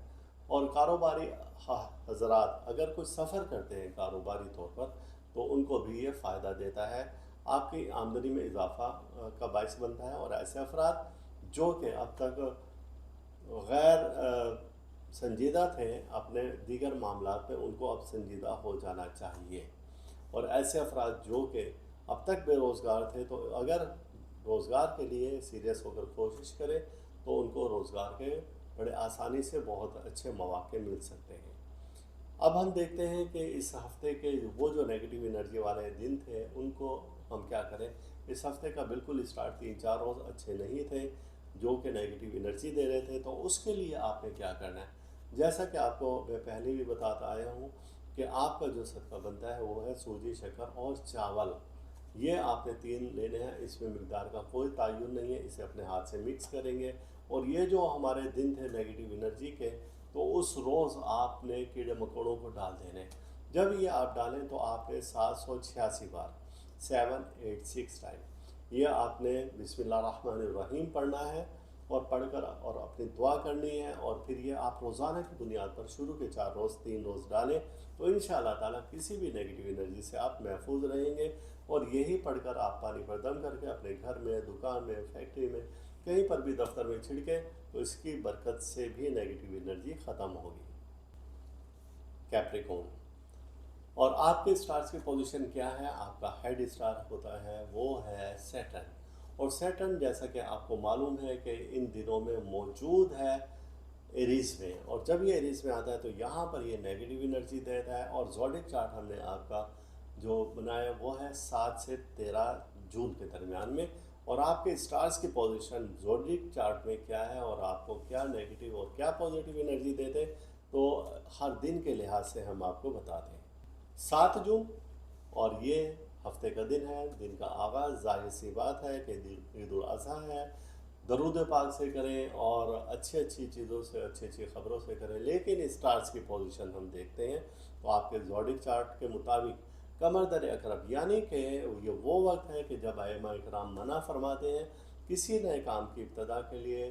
और कारोबारी हजरात अगर कुछ सफ़र करते हैं कारोबारी तौर पर तो उनको भी ये फ़ायदा देता है, आपकी आमदनी में इजाफा का बायस बनता है। और ऐसे अफराद जो कि अब तक गैर संजीदा थे अपने दीगर मामलात में, उनको अब संजीदा हो जाना चाहिए। और ऐसे अफराद जो कि अब तक बेरोज़गार थे, तो अगर रोज़गार के लिए सीरियस होकर कोशिश करें तो उनको रोज़गार के बड़े आसानी से बहुत अच्छे मौके मिल सकते हैं। अब हम देखते हैं कि इस हफ़्ते के वो जो नेगेटिव एनर्जी वाले दिन थे उनको हम क्या करें। इस हफ़्ते का बिल्कुल स्टार्ट 3-4 रोज़ अच्छे नहीं थे जो कि नेगेटिव एनर्जी दे रहे थे, तो उसके लिए आपने क्या करना है। जैसा कि आपको मैं पहले भी बताता आया हूँ कि आपका जो सदका बनता है वो है सूजी, शक्कर और चावल। ये आपने 3 लेने हैं, इसमें मिकदार का कोई तायुन नहीं है, इसे अपने हाथ से मिक्स करेंगे। और ये जो हमारे दिन थे नेगेटिव एनर्जी के, तो उस रोज़ आपने कीड़े मकोड़ों को डाल देने। जब ये आप डालें तो आपने 786 बार 786 टाइम ये आपने बिस्मिल्लाहिर्रहमानिर्रहीम पढ़ना है, और पढ़कर और अपनी दुआ करनी है। और फिर ये आप रोज़ाना की बुनियाद पर शुरू के 4 रोज़ 3 रोज़ डालें, तो इंशाअल्लाह ताला किसी भी नेगेटिव एनर्जी से आप महफूज रहेंगे। और यही पढ़कर आप पानी पर दम करके अपने घर में, दुकान में, फैक्ट्री में, कहीं पर भी दफ्तर में छिड़के तो इसकी बरकत से भी नेगेटिव एनर्जी ख़त्म होगी। कैप्रिकॉर्न, और आपके स्टार्स की पोजीशन क्या है। आपका हेड स्टार होता है वो है सैटर्न, और सैटर्न जैसा कि आपको मालूम है कि इन दिनों में मौजूद है एरीज़ में, और जब ये एरीज़ में आता है तो यहाँ पर ये नेगेटिव एनर्जी देता है। और ज़ोडिक चार्ट हमने आपका जो बनाया वो है 7 से 13 जून के दरमियान में, और आपके स्टार्स की पोजीशन ज़ोडिक चार्ट में क्या है और आपको क्या नेगेटिव और क्या पॉजिटिव एनर्जी देते, तो हर दिन के लिहाज से हम आपको बताते हैं। 7 जून, और ये हफ्ते का दिन है। दिन का आगाज़ ज़ाहिर सी बात है कि ईद उल अज़हा है। दरूद पाक से करें और अच्छी अच्छी चीज़ों से, अच्छी अच्छी ख़बरों से करें। लेकिन स्टार्स की पोजीशन हम देखते हैं तो आपके ज़ोडिक चार्ट के मुताबिक कमर दर अकरब, यानी कि ये वो वक्त है कि जब आइमा इकराम मना फरमाते हैं किसी नए काम की इब्तदा के लिए,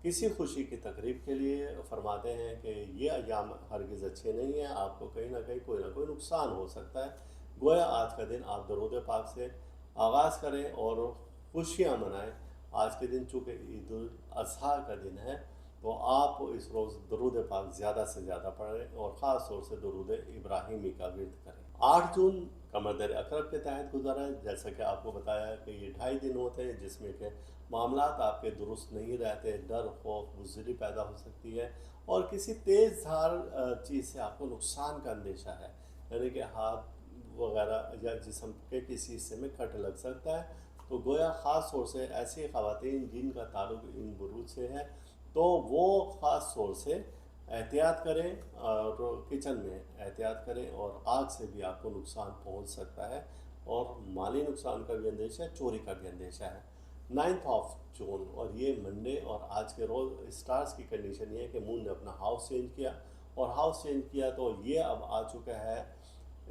किसी खुशी की तकरीब के लिए फरमाते हैं कि ये अयाम हरगिज़ अच्छे नहीं हैं, आपको कहीं ना कोई नुकसान हो सकता है। गोया आज का दिन आप दरूद पाक से आगाज़ करें और खुशियाँ मनाएं। आज के दिन चूँकि ईद उल अज़हा का दिन है, तो आप इस रोज़ दरूद पाक ज़्यादा से ज़्यादा पढ़ें और ख़ास तौर से दरूद इब्राहिमी का विर्द करें। 8 जून कमर अक़रब के तहत गुजरा है। जैसा कि आपको बताया कि ये 2.5 दिन होते हैं जिसमें कि मामलात आपके दुरुस्त नहीं रहते, डर, खौफ, बुज़दिली पैदा हो सकती है और किसी तेज़ धार चीज़ से आपको नुकसान का अंदेशा है, यानी कि हाथ वगैरह या जिस्म के किसी हिस्से में कट लग सकता है। तो गोया ख़ास तौर से ऐसी ख़वातीन जिनका ताल्लुक़ इन बुरूज से है, तो वो ख़ास तौर से एहतियात करें और किचन में एहतियात करें, और आग से भी आपको नुकसान पहुंच सकता है और माली नुकसान का भी अंदेशा है, चोरी का भी अंदेशा है। 9 ऑफ जून और ये मंडे, और आज के रोज़ स्टार्स की कंडीशन ये है कि मून ने अपना हाउस चेंज किया, और हाउस चेंज किया तो ये अब आ चुका है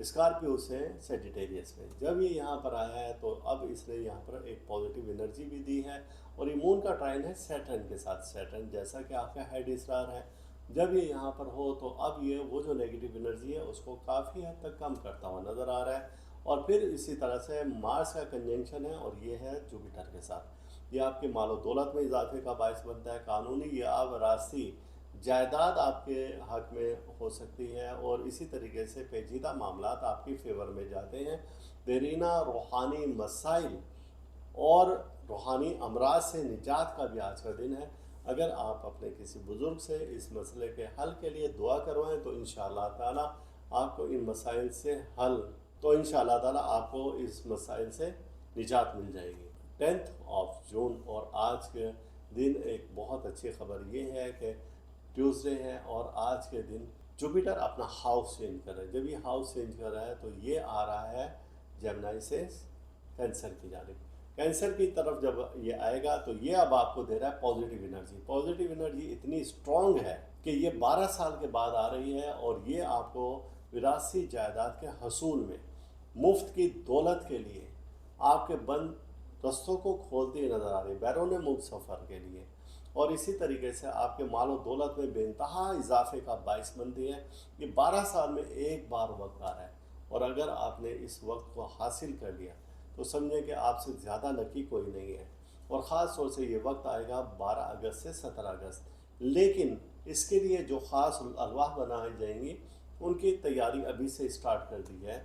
स्कॉर्पियो से सेजिटेरियस में। जब ये यहाँ पर आया है तो अब इसने यहाँ पर एक पॉजिटिव एनर्जी भी दी है, और ये मून का ट्राइन है सैटर्न के साथ। सैटर्न जैसा कि आपका हेड स्टार है, जब ये यहाँ पर हो तो अब ये वो जो नेगेटिव एनर्जी है उसको काफ़ी हद तक कम करता हुआ नज़र आ रहा है। और फिर इसी तरह से मार्स का कंजंक्शन है, और ये है जुपिटर के साथ। ये आपके मालो दौलत में इजाफे का बायस बनता है। कानूनी या वरासती जायदाद आपके हक में हो सकती है, और इसी तरीके से पेचीदा मामलात आपकी फेवर में जाते हैं। देरीना रूहानी मसाइल और रूहानी अमराज से निजात का भी आज का दिन है। अगर आप अपने किसी बुज़ुर्ग से इस मसले के हल के लिए दुआ करवाएं तो इंशाअल्लाह ताला आपको इन मसाइल से हल तो इंशाअल्लाह ताला आपको इस मसाइल से निजात मिल जाएगी। 10 ऑफ जून और आज के दिन एक बहुत अच्छी खबर ये है कि ट्यूसडे है, और आज के दिन जुपिटर अपना हाउस चेंज कर रहा है। जब ये हाउस चेंज कर रहा है तो ये आ रहा है जेमिनी से कैंसर की जानिब। कैंसर की तरफ जब ये आएगा तो ये अब आपको दे रहा है पॉजिटिव एनर्जी। पॉजिटिव एनर्जी इतनी स्ट्रॉन्ग है कि ये 12 साल के बाद आ रही है, और ये आपको विरासती जायदाद के हसूल में मुफ्त की दौलत के लिए आपके बंद रस्तों को खोलती नज़र आ रही है, बैरून मुल्क सफ़र के लिए। और इसी तरीके से आपके मालो दौलत में बेइंतहा इजाफे का बाइस बनती है। ये 12 साल में एक बार वक्त आ रहा है, और अगर आपने इस वक्त को हासिल कर लिया तो समझें कि आपसे ज़्यादा लकी कोई नहीं है। और ख़ास तौर से ये वक्त आएगा 12 अगस्त से 17 अगस्त, लेकिन इसके लिए जो ख़ास अल्वाह बनाई जाएंगी उनकी तैयारी अभी से स्टार्ट कर दी है।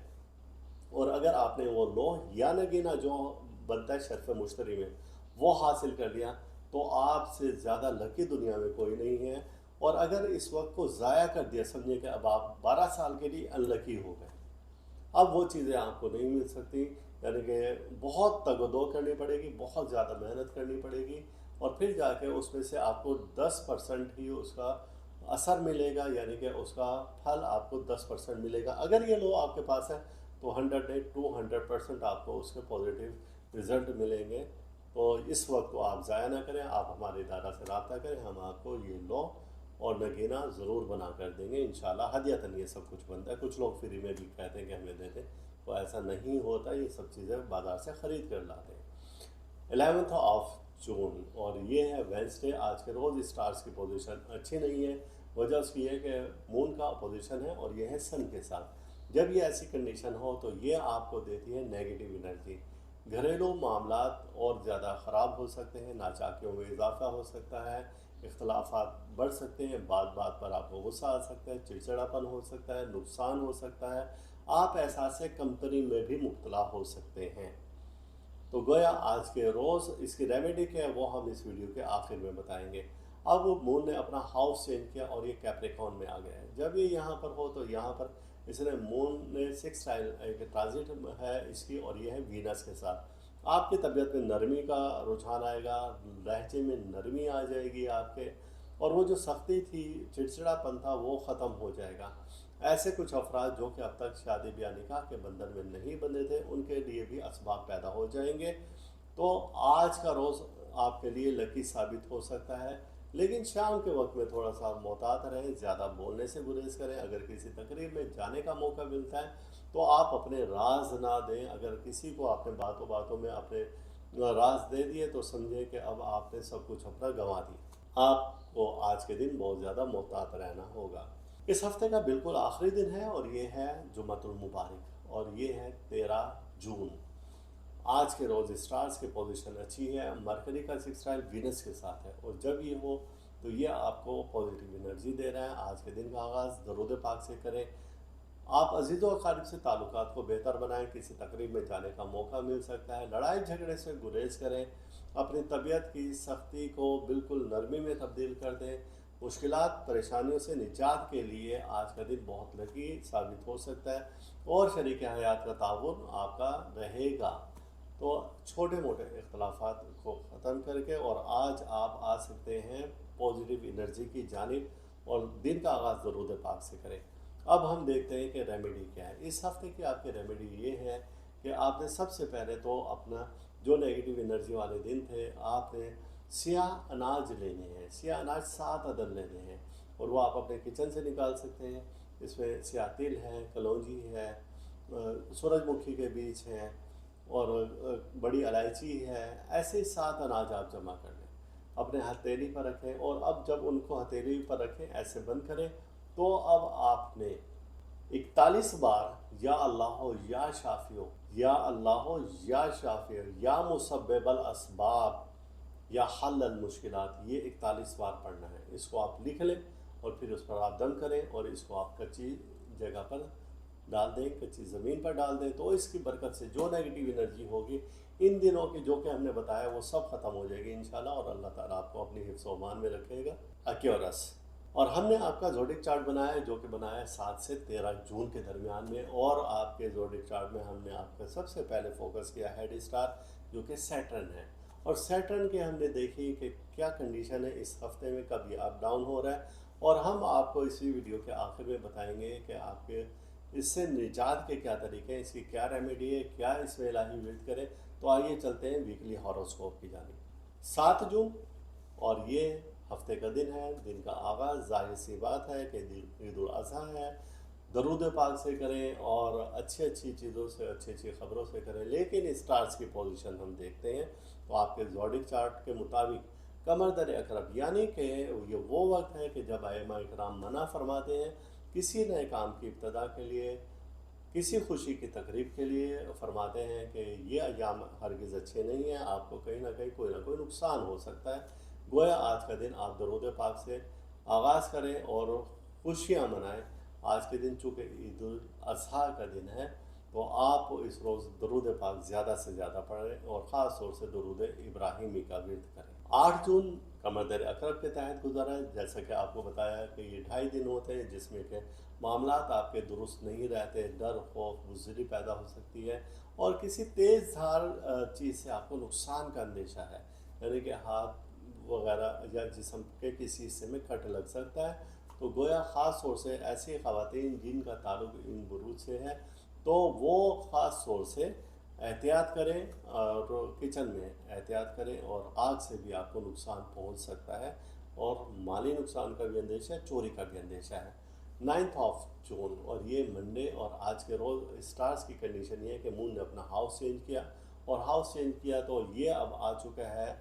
और अगर आपने वो लोह या नगीना जो बनता है शर्फ मुश्तरी में वो हासिल कर लिया तो आपसे ज़्यादा लकी दुनिया में कोई नहीं है। और अगर इस वक्त को ज़ाया कर दिया, समझिए कि अब आप 12 साल के लिए अनलकी हो गए, अब वो चीज़ें आपको नहीं मिल सकती। यानी कि बहुत तगदो करनी पड़ेगी, बहुत ज़्यादा मेहनत करनी पड़ेगी, और फिर जाके उसमें से आपको 10% ही उसका असर मिलेगा, यानी कि उसका फल आपको 10% मिलेगा। अगर ये लो आपके पास है तो 100 नहीं 200% आपको उसके पॉजिटिव रिज़ल्ट मिलेंगे। तो इस वक्त को आप ज़ाया ना करें, आप हमारे इदारा से रब्ता करें, हम आपको ये लो और नगीना ज़रूर बना कर देंगे इंशाल्लाह। हदियतन ये सब कुछ बनता है, कुछ लोग फ्री में भी कहते हैं कि हमें दे दें, तो ऐसा नहीं होता। ये सब चीज़ें बाज़ार से ख़रीद कर लाते हैं। 11 ऑफ जून और ये है वेंसडे। आज के रोज़ स्टार्स की पोजीशन अच्छी नहीं है, वजह उसकी है कि मून का पोजीशन है और ये है सन के साथ। जब ये ऐसी कंडीशन हो तो ये आपको देती है नेगेटिव एनर्जी। घरेलू मामलात और ज़्यादा ख़राब हो सकते हैं, नाचाकियों में इजाफा हो सकता है, इख्तलाफात बढ़ सकते हैं, बात बात पर आपको गुस्सा आ सकता है, चिड़चिड़ापन हो सकता है, नुकसान हो सकता है, आप एहसास कंपनी में भी मुब्तला हो सकते हैं। तो गोया आज के रोज़ इसकी रेमेडी क्या है वो हम इस वीडियो के आखिर में बताएंगे। अब मून ने अपना हाउस चेंज किया और ये कैप्रिकॉर्न में आ गया है। जब ये यहाँ पर हो तो यहाँ पर इसने मून ने 6 टाइल एक ट्रांजिट है इसकी, और ये है वीनस के साथ। आपकी तबीयत में नरमी का रुझान आएगा, लहजे में नरमी आ जाएगी आपके, और वो जो सख्ती थी, चिड़चिड़ापन था, वो ख़त्म हो जाएगा। ऐसे कुछ अफराद जो कि अब तक शादी ब्याह निकाह के बंधन में नहीं बंधे थे, उनके लिए भी असबाब पैदा हो जाएंगे। तो आज का रोज़ आपके लिए लकी साबित हो सकता है, लेकिन शाम के वक्त में थोड़ा सा मोहतात रहें, ज़्यादा बोलने से गुरेज करें। अगर किसी तकरीब में जाने का मौका मिलता है तो आप अपने राज ना दें। अगर किसी को आपने बातों बातों में अपने राज दे दिए तो समझे कि अब आपने सब कुछ अपना गंवा दिया। आपको आज के दिन बहुत ज़्यादा मोहतात रहना होगा। इस हफ्ते का बिल्कुल आखिरी दिन है और ये है जुम्मतुल मुबारक और ये है 13 जून। आज के रोज़ स्टार्स की पोजीशन अच्छी है, मरकरी का सिक्सटाइल वीनस के साथ है और जब ये हो तो ये आपको पॉजिटिव एनर्जी दे रहा है। आज के दिन का आगाज़ दरूद पाक से करें। आप अजीज़ व अकारीब से ताल्लुकात को बेहतर बनाएं, किसी तकरीब में जाने का मौका मिल सकता है। लड़ाई झगड़े से गुरेज करें, अपनी तबीयत की सख्ती को बिल्कुल नरमी में तब्दील कर दें। मुश्किलात परेशानियों से निजात के लिए आज का दिन बहुत लकी साबित हो सकता है और शरीक हयात का ताउन आपका रहेगा। तो छोटे मोटे इख्तलाफात को ख़त्म करके और आज आप आ सकते हैं पॉजिटिव एनर्जी की जानिब और दिन का आगाज़ दरूद पाक से करें। अब हम देखते हैं कि रेमेडी क्या है। इस हफ्ते की आपकी रेमेडी ये है कि आपने सबसे पहले तो अपना जो नेगेटिव एनर्जी वाले दिन थे, आपने सियाह अनाज लेने हैं। सियाह अनाज 7 अदद लेने हैं और वो आप अपने किचन से निकाल सकते हैं। इसमें सियाह तिल है, कलौंजी है, सूरजमुखी के बीज हैं और बड़ी इलायची है। ऐसे 7 अनाज आप जमा कर लें, अपने हथेली पर रखें और अब जब उनको हथेली पर रखें ऐसे बंद करें तो अब आपने 41 बार या अल्लाह या शाफियो, या अल्लाह या शाफियो, या मुसब्बिबल असबाब, या हल्लल मुश्किलात, ये 41 बार पढ़ना है। इसको आप लिख लें और फिर उस पर आप दम करें और इसको आप कच्ची जगह पर डाल दें, कच्ची ज़मीन पर डाल दें। तो इसकी बरकत से जो नेगेटिव एनर्जी होगी इन दिनों की जो कि हमने बताया वो सब ख़त्म हो जाएगी इंशाल्लाह और अल्लाह ताला आपको अपनी हिफ्ज़ व अमान में रखेगा। एक्योरस। और हमने आपका ज़ोडिक चार्ट बनाया है जो कि बनाया है 7 से 13 जून के दरमियान में और आपके ज़ोडिक चार्ट में हमने आपका सबसे पहले फोकस किया हेड स्टार जो कि सैटर्न है और सैटर्न के हमने देखी कि क्या कंडीशन है इस हफ्ते में, कभी अप डाउन हो रहा है और हम आपको इसी वीडियो के आखिर में बताएंगे कि आपके इससे निजात के क्या तरीके हैं, इसकी क्या रेमेडी है, क्या इसमें इलाही विर्द करें। तो आइए चलते हैं वीकली हॉरोस्कोप की जानिब। 7 जून और ये हफ्ते का दिन है। दिन का आगाज़ जाहिर सी बात है कि ईद उल अज़हा है। दरूद पाक से करें और अच्छी अच्छी चीज़ों से, अच्छी अच्छी ख़बरों से करें। लेकिन स्टार्स की पोजीशन हम देखते हैं तो आपके ज़ोडिक चार्ट के मुताबिक कमर दर अकरब, यानी कि ये वो वक्त है कि जब आइमा इकराम मना फरमाते हैं किसी नए काम की इब्तदा के लिए, किसी खुशी की तकरीब के लिए। फरमाते हैं कि ये अयाम हरगिज़ अच्छे नहीं हैं, आपको कहीं ना कहीं कोई ना कोई नुकसान हो सकता है। गोया आज का दिन आप दरूद पाक से आगाज़ करें और खुशियाँ मनाएं। आज के दिन चूँकि ईद उल अज़हा का दिन है तो आप इस रोज़ दरूद पाक ज़्यादा से ज़्यादा पढ़ें और ख़ास तौर से दरूद इब्राहिमी का विर्द करें। 8 जून कमर दर अकरब के तहत गुजरा है। जैसा कि आपको बताया कि ये 2.5 दिन होते हैं जिसमें कि मामलात आपके दुरुस्त नहीं रहते, डर, खौफ, बुज़दिली पैदा हो सकती है और किसी तेज़ धार चीज़ से आपको नुकसान का अंदेशा है, यानी कि हाथ वगैरह या जिस्म के किसी हिस्से में कट लग सकता है। तो गोया ख़ास तौर से ऐसी ख़वातीन जिनका ताल्लुक़ इन बुरूज से है तो वो ख़ास तौर से एहतियात करें और किचन में एहतियात करें और आग से भी आपको नुकसान पहुंच सकता है और माली नुकसान का भी अंदेशा है, चोरी का भी अंदेशा है। 9 जून और ये मंडे और आज के रोज़ स्टार्स की कंडीशन ये है कि मून ने अपना हाउस चेंज किया और हाउस चेंज किया तो ये अब आ चुका है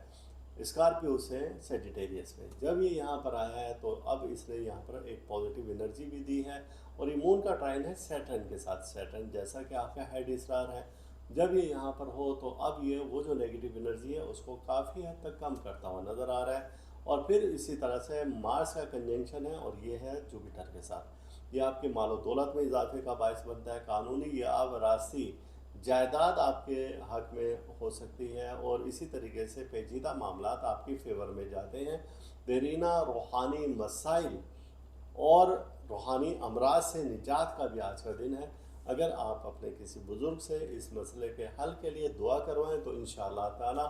स्कॉर्पियो से सेजिटेरियस में। जब ये यहाँ पर आया है तो अब इसने यहाँ पर एक पॉजिटिव एनर्जी भी दी है और ये मून का ट्राइन है सैटर्न के साथ। सैटर्न जैसा कि आपका हेड स्टार है, जब ये यहाँ पर हो तो अब ये वो जो नेगेटिव एनर्जी है उसको काफ़ी हद तक कम करता हुआ नज़र आ रहा है। और फिर इसी तरह से मार्स का कंजंक्शन है और ये है जुपिटर के साथ। ये आपके मालो दौलत में इजाफे का बायस बनता है। कानूनी या वरासी जायदाद आपके हक में हो सकती है और इसी तरीके से पेचीदा मामलात आपकी फेवर में जाते हैं। देरीना रूहानी मसाइल और रूहानी अमराज से निजात का भी आज का दिन है। अगर आप अपने किसी बुज़ुर्ग से इस मसले के हल के लिए दुआ करवाएं तो इंशाअल्लाह ताला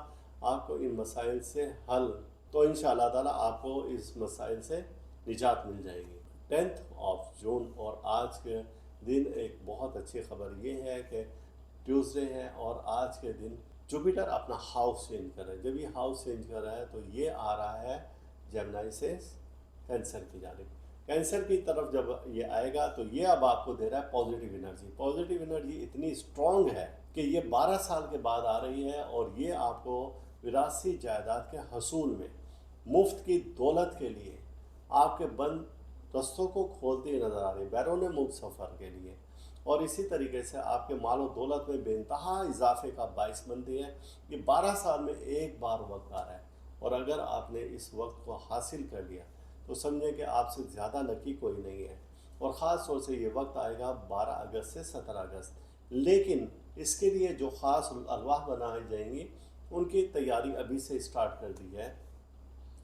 आपको इन मसाइल से हल तो इंशाअल्लाह ताला आपको इस मसाइल से निजात मिल जाएगी। 10 जून और आज के दिन एक बहुत अच्छी खबर ये है कि ट्यूसडे है और आज के दिन जुपिटर अपना हाउस चेंज कर रहा है। जब ये हाउस चेंज कर रहा है तो ये आ रहा है जेमिनी से कैंसर की जानिब। कैंसर की तरफ जब ये आएगा तो ये अब आपको दे रहा है पॉजिटिव एनर्जी। पॉजिटिव एनर्जी इतनी स्ट्रॉन्ग है कि ये 12 साल के बाद आ रही है और ये आपको विरासती जायदाद के हसूल में मुफ्त की दौलत के लिए आपके बंद रस्तों को खोलती हुई नज़र आ रही है बैरून मुल्क सफ़र के लिए। और इसी तरीके से आपके मालो दौलत में बेइंतहा इजाफे का बाइस बनती है। ये 12 साल में एक बार वक्त आ रहा है और अगर आपने इस वक्त को हासिल कर लिया तो समझें कि आपसे ज़्यादा लकी कोई नहीं है। और ख़ास तौर से ये वक्त आएगा 12 अगस्त से 17 अगस्त, लेकिन इसके लिए जो ख़ास अरवाह बनाई जाएंगी उनकी तैयारी अभी से स्टार्ट कर दी है।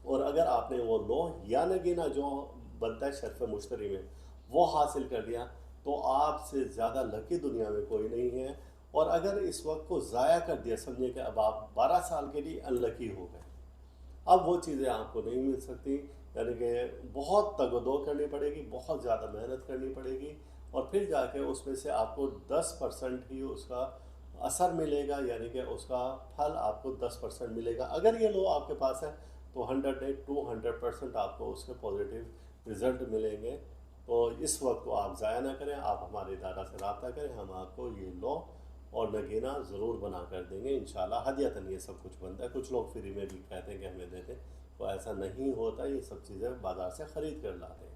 और अगर आपने वो लो या नगीना जो बनता है शर्फ मुश्तरी में वो हासिल कर लिया तो आपसे ज़्यादा लकी दुनिया में कोई नहीं है। और अगर इस वक्त को ज़ाया कर दिया समझिए कि अब आप 12 साल के लिए अनलकी हो गए, अब वो चीज़ें आपको नहीं मिल सकती। यानी कि बहुत तगदो करनी पड़ेगी, बहुत ज़्यादा मेहनत करनी पड़ेगी और फिर जाके उसमें से आपको 10% ही उसका असर मिलेगा, यानी कि उसका फल आपको 10% मिलेगा। अगर ये लो आपके पास है तो 100 नहीं 200% आपको उसके पॉजिटिव रिज़ल्ट मिलेंगे। तो इस वक्त को आप ज़ाया ना करें, आप हमारे इदारा से रब्ता करें, हम आपको ये लो और नगीना ज़रूर बना कर देंगे इंशाल्लाह। हदियतन ये सब कुछ बनता है, कुछ लोग फ्री में भी कहते हैं कि हमें दे दें, तो ऐसा नहीं होता। ये सब चीज़ें बाज़ार से ख़रीद कर लाते हैं।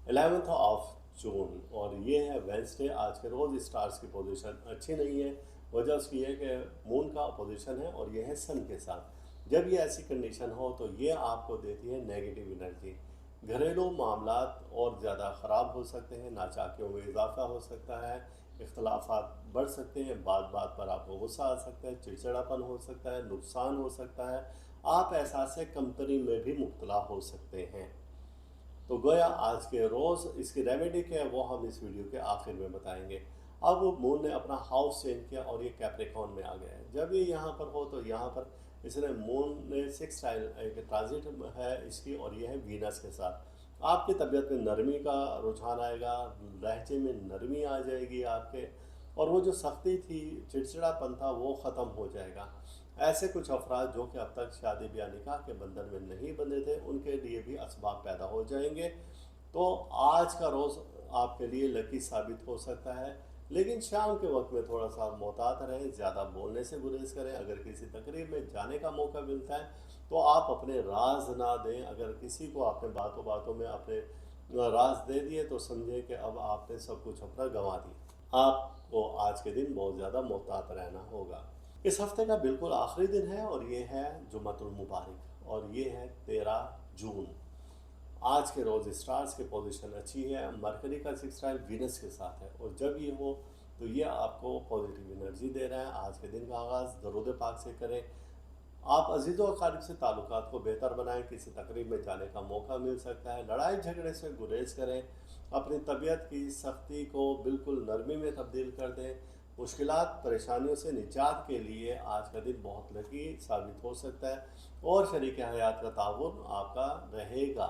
11 ऑफ जून और ये है वेंसडे। आज के रोज़ स्टार्स की पोजीशन अच्छी नहीं है, वजह उसकी है कि मून का पोजीशन है और ये है सन के साथ। जब ये ऐसी कंडीशन हो तो ये आपको देती है नेगेटिव एनर्जी। घरेलू मामलात और ज़्यादा ख़राब हो सकते हैं, नाचाकियों में इजाफा हो सकता है, इख्तलाफात बढ़ सकते हैं, बात बात पर आपको गुस्सा आ सकता है, चिड़चिड़ापन हो सकता है, नुकसान हो सकता है, आप एहसास कमतरी में भी मुब्तला हो सकते हैं। तो गोया आज के रोज़ इसकी रेमेडी क्या है वो हम इस वीडियो के आखिर में बताएंगे। अब मून ने अपना हाउस चेंज किया और ये कैप्रिकॉर्न में आ गया है। जब ये यहाँ पर हो तो यहाँ पर इसने मून ने 6 टाइल एक ट्रांजिट है इसकी और ये है वीनस के साथ। आपकी तबीयत में नरमी का रुझान आएगा, लहजे में नरमी आ जाएगी आपके, और वो जो सख्ती थी, चिड़चिड़ापन था, वो ख़त्म हो जाएगा। ऐसे कुछ अफराद जो कि अब तक शादी ब्याह निकाह के बंधन में नहीं बंधे थे उनके लिए भी असबाब पैदा हो जाएंगे। तो आज का रोज़ आपके लिए लकी साबित हो सकता है, लेकिन शाम के वक्त में थोड़ा सा मोहतात रहें, ज़्यादा बोलने से गुरेज करें। अगर किसी तकरीब में जाने का मौका मिलता है तो आप अपने राज ना दें। अगर किसी को आपने बातों बातों में अपने राज दे दिए तो समझें कि अब आपने सब कुछ अपना गंवा दिया। आपको आज के दिन बहुत ज़्यादा मोहतात रहना होगा। इस हफ्ते का बिल्कुल आखिरी दिन है और ये है जुम्मतुल मुबारक और ये है 13 जून। आज के रोज़ स्टार्स की पोजीशन अच्छी है, मरकरी का सिक्सटाइल वीनस के साथ है और जब ये हो तो ये आपको पॉजिटिव एनर्जी दे रहा है। आज के दिन का आगाज़ दरूद पाक से करें। आप अजीज़ व अक़ारिब से ताल्लुकात को बेहतर बनाएं, किसी तकरीब में जाने का मौका मिल सकता है। लड़ाई झगड़े से गुरेज करें, अपनी तबीयत की सख्ती को बिल्कुल नरमी में तब्दील कर दें। मुश्किलात परेशानियों से निजात के लिए आज का दिन बहुत लकी साबित हो सकता है और शरीक हयात का ताउन आपका रहेगा।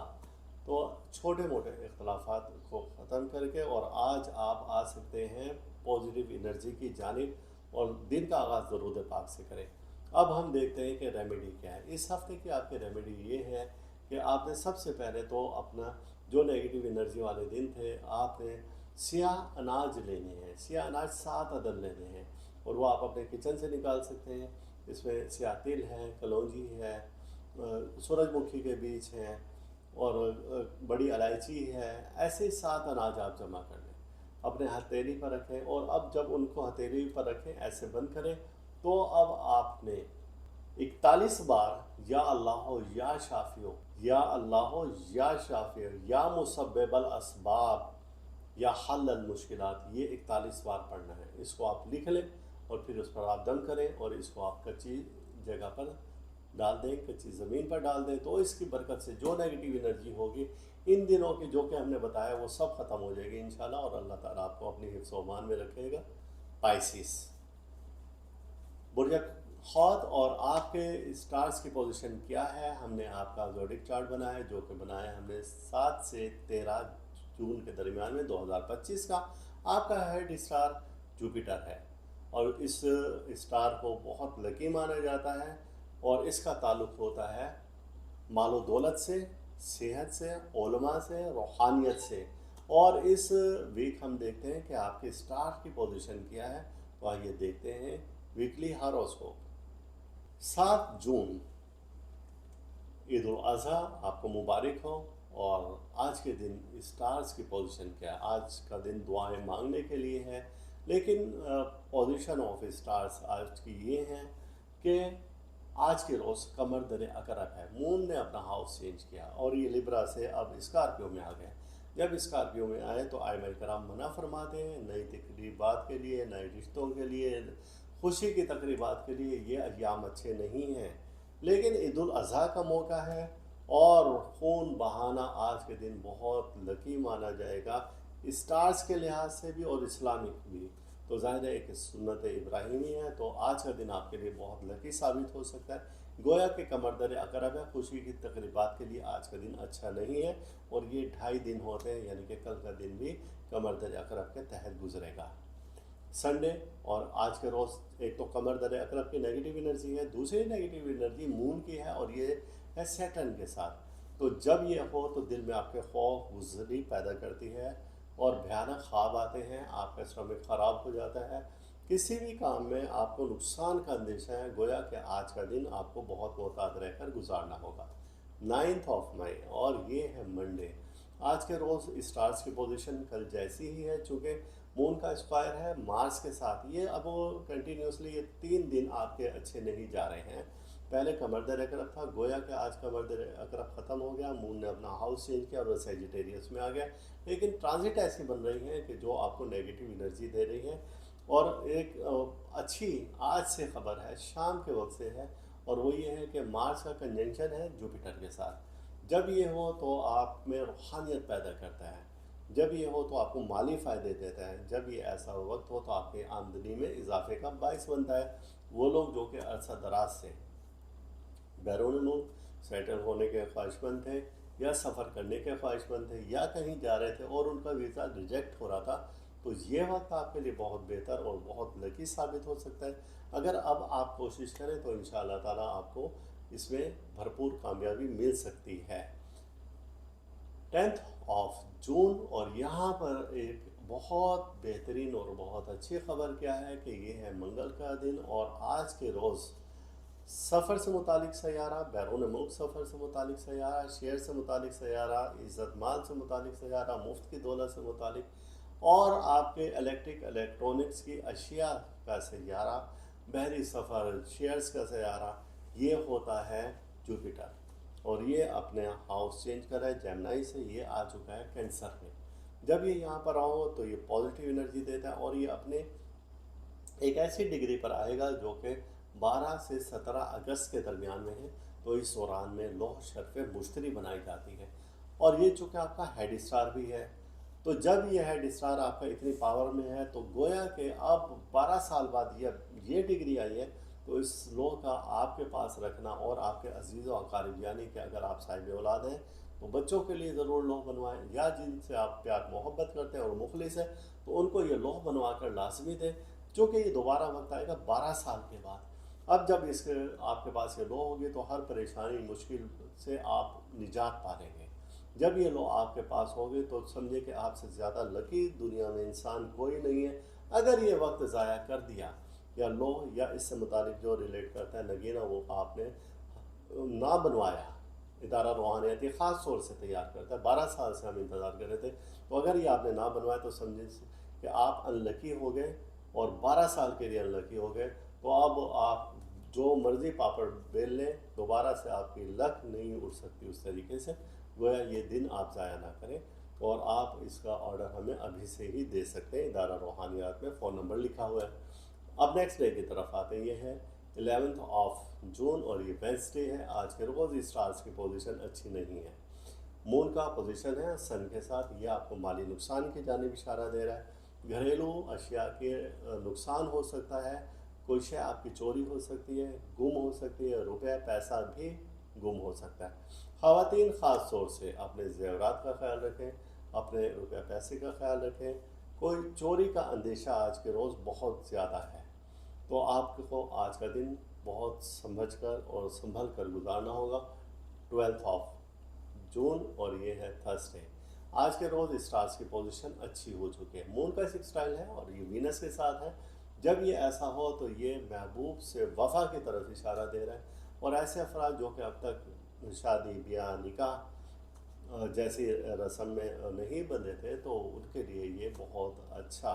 तो छोटे मोटे इख्तलाफात को ख़त्म करके और आज आप आ सकते हैं पॉजिटिव एनर्जी की जानिब और दिन का आगाज़ दरूद पाक से करें। अब हम देखते हैं कि रेमेडी क्या है। इस हफ्ते की आपकी रेमेडी ये है कि आपने सबसे पहले तो अपना जो नेगेटिव एनर्जी वाले दिन थे आपने सियाह अनाज लेने हैं। सियाह अनाज 7 अदद लेने हैं और वो आप अपने किचन से निकाल सकते हैं। इसमें सियाह तिल है, कलौंजी है, सूरजमुखी के बीज हैं और बड़ी इलायची है। ऐसे 7 अनाज आप जमा कर लें, अपने हथेली पर रखें और अब जब उनको हथेली पर रखें ऐसे बंद करें तो अब आपने 41 बार या अल्लाह या शाफियो, या अल्लाह या शाफियो, या मुसब्बिबल असबाब, या हल्लल मुश्किलात, ये 41 बार पढ़ना है। इसको आप लिख लें और फिर उस पर आप दम करें और इसको आप कच्ची जगह पर डाल दें, कच्ची ज़मीन पर डाल दें। तो इसकी बरकत से जो नेगेटिव एनर्जी होगी इन दिनों की जो कि हमने बताया वो सब ख़त्म हो जाएगी इंशाल्लाह और अल्लाह ताला आपको अपनी हिफ्ज़ व अमान में रखेगा। पाइसिस बुर्ज खौत और आपके स्टार्स की पोजीशन क्या है, हमने आपका ज़ोडिक चार्ट बनाया है जो कि बनाया हमने 7 से 13 जून के दरमियान में 2025 का। आपका हेड स्टार जुपिटर है और इस स्टार को बहुत लकी माना जाता है और इसका ताल्लुक़ होता है मालो दौलत से, सेहत से, उलमा से, रूहानियत से। और इस वीक हम देखते हैं कि आपके स्टार की पोजीशन क्या है तो आइए देखते हैं वीकली हॉरोस्कोप। 7 जून ईद उल अज़हा आपको मुबारक हो। और आज के दिन स्टार्स की पोजीशन क्या है? आज का दिन दुआएं मांगने के लिए है, लेकिन पोजीशन ऑफ स्टार्स आज की ये है कि आज के रोज़ कमर दर अकरब है। मून ने अपना हाउस चेंज किया और ये लिब्रा से अब स्कॉर्पियो में आ गए। जब स्कॉर्पियो में आए तो आइमल कराम मना फरमाते हैं नई तकरीबात के लिए, नए रिश्तों के लिए, खुशी की तकरीबात के लिए ये अय्याम अच्छे नहीं हैं। लेकिन ईद उल अज़हा का मौका है और खून बहाना आज के दिन बहुत लकी माना जाएगा, स्टार्स के लिहाज से भी और इस्लामिक भी। तो ज़ाहिर है एक सुन्नत इब्राहिमी है, तो आज का दिन आपके लिए बहुत लकी साबित हो सकता है। गोया के कमर दर अकरब है, खुशी की तकरीबात के लिए आज का दिन अच्छा नहीं है और ये 2.5 दिन होते हैं, यानी कि कल का दिन भी कमर दर अकरब के तहत गुजरेगा। संडे और आज के रोज़ एक तो कमर दर अकरब की नेगेटिव एनर्जी है, दूसरी नेगेटिव एनर्जी मून की है और ये है सैटर्न के साथ। तो जब ये हो तो दिल में आपके खौफ गुज़री पैदा करती है और भयानक ख्वाब आते हैं, आपका स्टमक ख़राब हो जाता है, किसी भी काम में आपको नुकसान का अंदेशा है। गोया कि आज का दिन आपको बहुत मोहतात रहकर गुजारना होगा। 9 मई और ये है मंडे। आज के रोज़ स्टार्स की पोजीशन कल जैसी ही है, चूँकि मून का स्क्वायर है मार्स के साथ। ये अब कंटिन्यूसली ये 3 दिन आपके अच्छे नहीं जा रहे हैं। पहले कमर दर अकरब था, गोया कि आज कमर दर अकरब ख़त्म हो गया, मून ने अपना हाउस चेंज किया और सेजिटेरियस में आ गया। लेकिन ट्रांजिट ऐसी बन रही हैं कि जो आपको नेगेटिव एनर्जी दे रही है। और एक अच्छी आज से खबर है, शाम के वक्त से है, और वो ये है कि मार्स का कंजंक्शन है जुपिटर के साथ। जब ये हो तो आप में रूहानियत पैदा करता है, जब ये हो तो आपको माली फ़ायदे देता है, जब ये ऐसा वक्त हो तो आपकी आमदनी में इजाफे का बायस बनता है। वो लोग जो कि अरसा दराज से बैरून मुल्क सेटल होने के ख्वाहिशमंद थे या सफ़र करने के ख्वाहिशमंद थे या कहीं जा रहे थे और उनका वीज़ा रिजेक्ट हो रहा था, तो ये वक्त आपके लिए बहुत बेहतर और बहुत लकी साबित हो सकता है। अगर अब आप कोशिश करें तो इंशाअल्लाह ताला आपको इसमें भरपूर कामयाबी मिल सकती है। 10 जून और यहाँ पर एक बहुत बेहतरीन और बहुत अच्छी खबर क्या है कि ये है मंगल का दिन और आज के रोज़ सफ़र से मुतालिक सयारा, बैरून मुल्क सफ़र से मुतालिक सयारा, शेयर से मुतालिक सयारा, इज़्ज़त माल से मुतालिक सयारा, मुफ्त की दौलत से मुतालिक और आपके इलेक्ट्रिक इलेक्ट्रॉनिक्स की अशिया का सयारा, बहरी सफ़र, शेयर्स का सयारा, ये होता है जुपिटर। और ये अपने हाउस चेंज कर रहा है जेमिनी से, ये आ चुका है कैंसर में। जब ये यहाँ पर आओ तो ये पॉजिटिव एनर्जी देता है और ये अपने एक ऐसी डिग्री पर आएगा जो कि 12 से 17 अगस्त के दरमियान में है। तो इस दौरान में लौह शर्फ़ मुश्तरी बनाई जाती है और ये चूँकि आपका हेड स्टार भी है, तो जब ये हेड स्टार आपका इतनी पावर में है तो गोया कि अब 12 साल बाद ये डिग्री आई है, तो इस लौह का आपके पास रखना और आपके अजीज़ व अकारिब, यानी कि अगर आप साहिब औलाद हैं तो बच्चों के लिए ज़रूर लौह बनवाएं, या जिनसे आप प्यार मोहब्बत करते हैं और मुखलिस हैं तो उनको ये लौह बनवा कर लाजमी दें, क्योंकि ये दोबारा वक्त आएगा 12 साल के बाद। अब जब इसके आपके पास ये लौह होगी तो हर परेशानी मुश्किल से आप निजात पा लेंगे। जब ये लौह आपके पास होगी तो समझे कि आपसे ज़्यादा लकी दुनिया में इंसान कोई नहीं है। अगर ये वक्त ज़ाया कर दिया या लौह या इससे मुतालिक जो रिलेट करता है नगीना वो आपने ना बनवाया, इदारा रूहानियती ख़ास तौर से तैयार करता है, 12 साल से हम इंतज़ार कर रहे थे, तो अगर ये आपने ना बनवाया तो समझे कि आप अनलकी हो गए और 12 साल के लिए अनलकी हो गए। तो अब आप जो मर्ज़ी पापड़ बेल लें, दोबारा से आपकी लक नहीं उठ सकती उस तरीके से। गोया ये दिन आप ज़ाया ना करें और आप इसका ऑर्डर हमें अभी से ही दे सकते हैं। इदारा रूहानियात में फ़ोन नंबर लिखा हुआ है। अब नेक्स्ट डे की तरफ आते हैं, ये है 11 जून और ये वेंसडे है। आज के रोज़ स्टार्स की पोजीशन अच्छी नहीं है। मून का पोजीशन है सन के साथ, ये आपको माली नुकसान की जानिब इशारा दे रहा है। घरेलू अशिया के नुकसान हो सकता है, कोई शय आपकी चोरी हो सकती है, गुम हो सकती है, रुपया पैसा भी गुम हो सकता है। ख़वातीन ख़ास तौर से अपने ज़ेवरात का ख्याल रखें, अपने रुपया पैसे का ख्याल रखें। कोई चोरी का अंदेशा आज के रोज़ बहुत ज़्यादा है, तो आपको आज का दिन बहुत समझ कर और संभल कर गुजारना होगा। 12 जून और ये है थर्सडे। आज के रोज़ स्टार्स की पोजीशन अच्छी हो चुकी है। मून का 6 स्टाइल है और ये वीनस के साथ है, जब ये ऐसा हो तो ये महबूब से वफ़ा की तरफ इशारा दे रहा है। और ऐसे अफराद जो कि अब तक शादी, ब्याह, निकाह जैसी रस्म में नहीं बंधे थे, तो उनके लिए ये बहुत अच्छा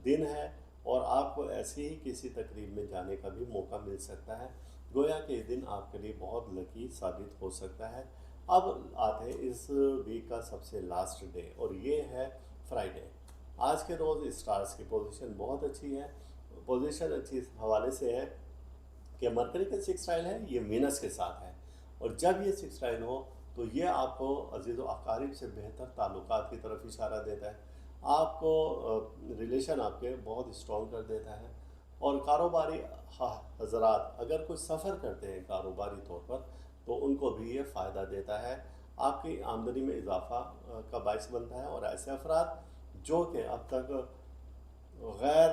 दिन है और आपको ऐसी ही किसी तकरीब में जाने का भी मौका मिल सकता है। गोया कि ये दिन आपके लिए बहुत लकी साबित हो सकता है। अब आते हैं इस वीक का सबसे लास्ट डे और ये है फ्राइडे। आज के रोज़ स्टार्स की पोजीशन बहुत अच्छी है। पोजीशन अच्छी इस हवाले से है कि मरकरी का सिक्सटाइल है, ये वीनस के साथ है। और जब ये सिक्सटाइल हो तो ये आपको अजीज़ व अकारिब से बेहतर ताल्लुकात की तरफ इशारा देता है। आपको रिलेशन आपके बहुत स्ट्रॉन्ग कर देता है। और कारोबारी हजरात अगर कुछ सफ़र करते हैं कारोबारी तौर पर, तो उनको भी ये फ़ायदा देता है। आपकी आमदनी में इजाफ़ा का बायस बनता है। और ऐसे अफराद जो कि अब तक गैर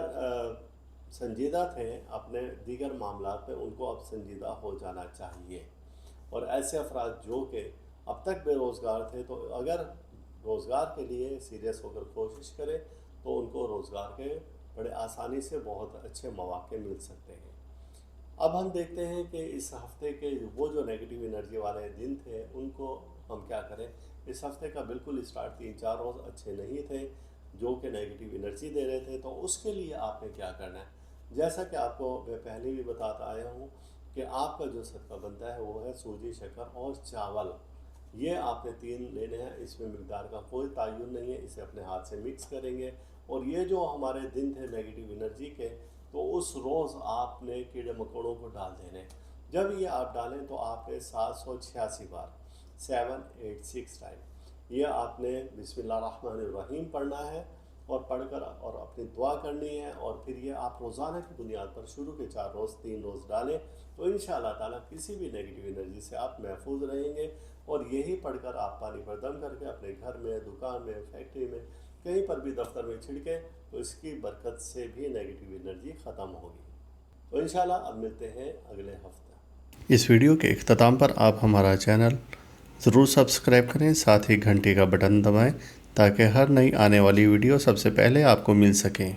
संजीदा थे अपने दीगर मामलात में, उनको अब संजीदा हो जाना चाहिए। और ऐसे अफराद जो कि अब तक बेरोज़गार थे, तो अगर रोज़गार के लिए सीरियस होकर कोशिश करें तो उनको रोज़गार के बड़े आसानी से बहुत अच्छे मौके मिल सकते हैं। अब हम देखते हैं कि इस हफ़्ते के वो जो नेगेटिव एनर्जी वाले दिन थे, उनको हम क्या करें। इस हफ़्ते का बिल्कुल स्टार्ट 3-4 रोज़ अच्छे नहीं थे, जो कि नेगेटिव एनर्जी दे रहे थे। तो उसके लिए आपने क्या करना है, जैसा कि आपको मैं पहले भी बताता आया हूँ कि आपका जो सदका बनता है वो है सूजी, शक्कर और चावल। ये आपने 3 लेने हैं, इसमें मिक़दार का कोई तयन नहीं है। इसे अपने हाथ से मिक्स करेंगे और ये जो हमारे दिन थे नेगेटिव एनर्जी के, तो उस रोज़ आपने कीड़े मकोड़ों को डाल देने। जब ये आप डालें तो आपने 786 बार 786 टाइम ये आपने बिस्मिल्लाहिर्रहमानिर्रहीम पढ़ना है और पढ़कर और अपनी दुआ करनी है। और फिर ये आप रोज़ाना की बुनियाद पर शुरू के 4 रोज़ 3 रोज़ डालें, तो इंशाअल्लाह ताला किसी भी नेगेटिव एनर्जी से आप महफूज रहेंगे। और यही पढ़कर आप पानी पर दम करके अपने घर में, दुकान में, फैक्ट्री में, कहीं पर भी दफ्तर में छिड़कें, तो इसकी बरकत से भी नेगेटिव एनर्जी ख़त्म होगी। तो इंशाअल्लाह अब मिलते हैं अगले हफ्ते। इस वीडियो के इख्तिताम पर आप हमारा चैनल ज़रूर सब्सक्राइब करें, साथ ही घंटी का बटन दबाएं ताकि हर नई आने वाली वीडियो सबसे पहले आपको मिल सके।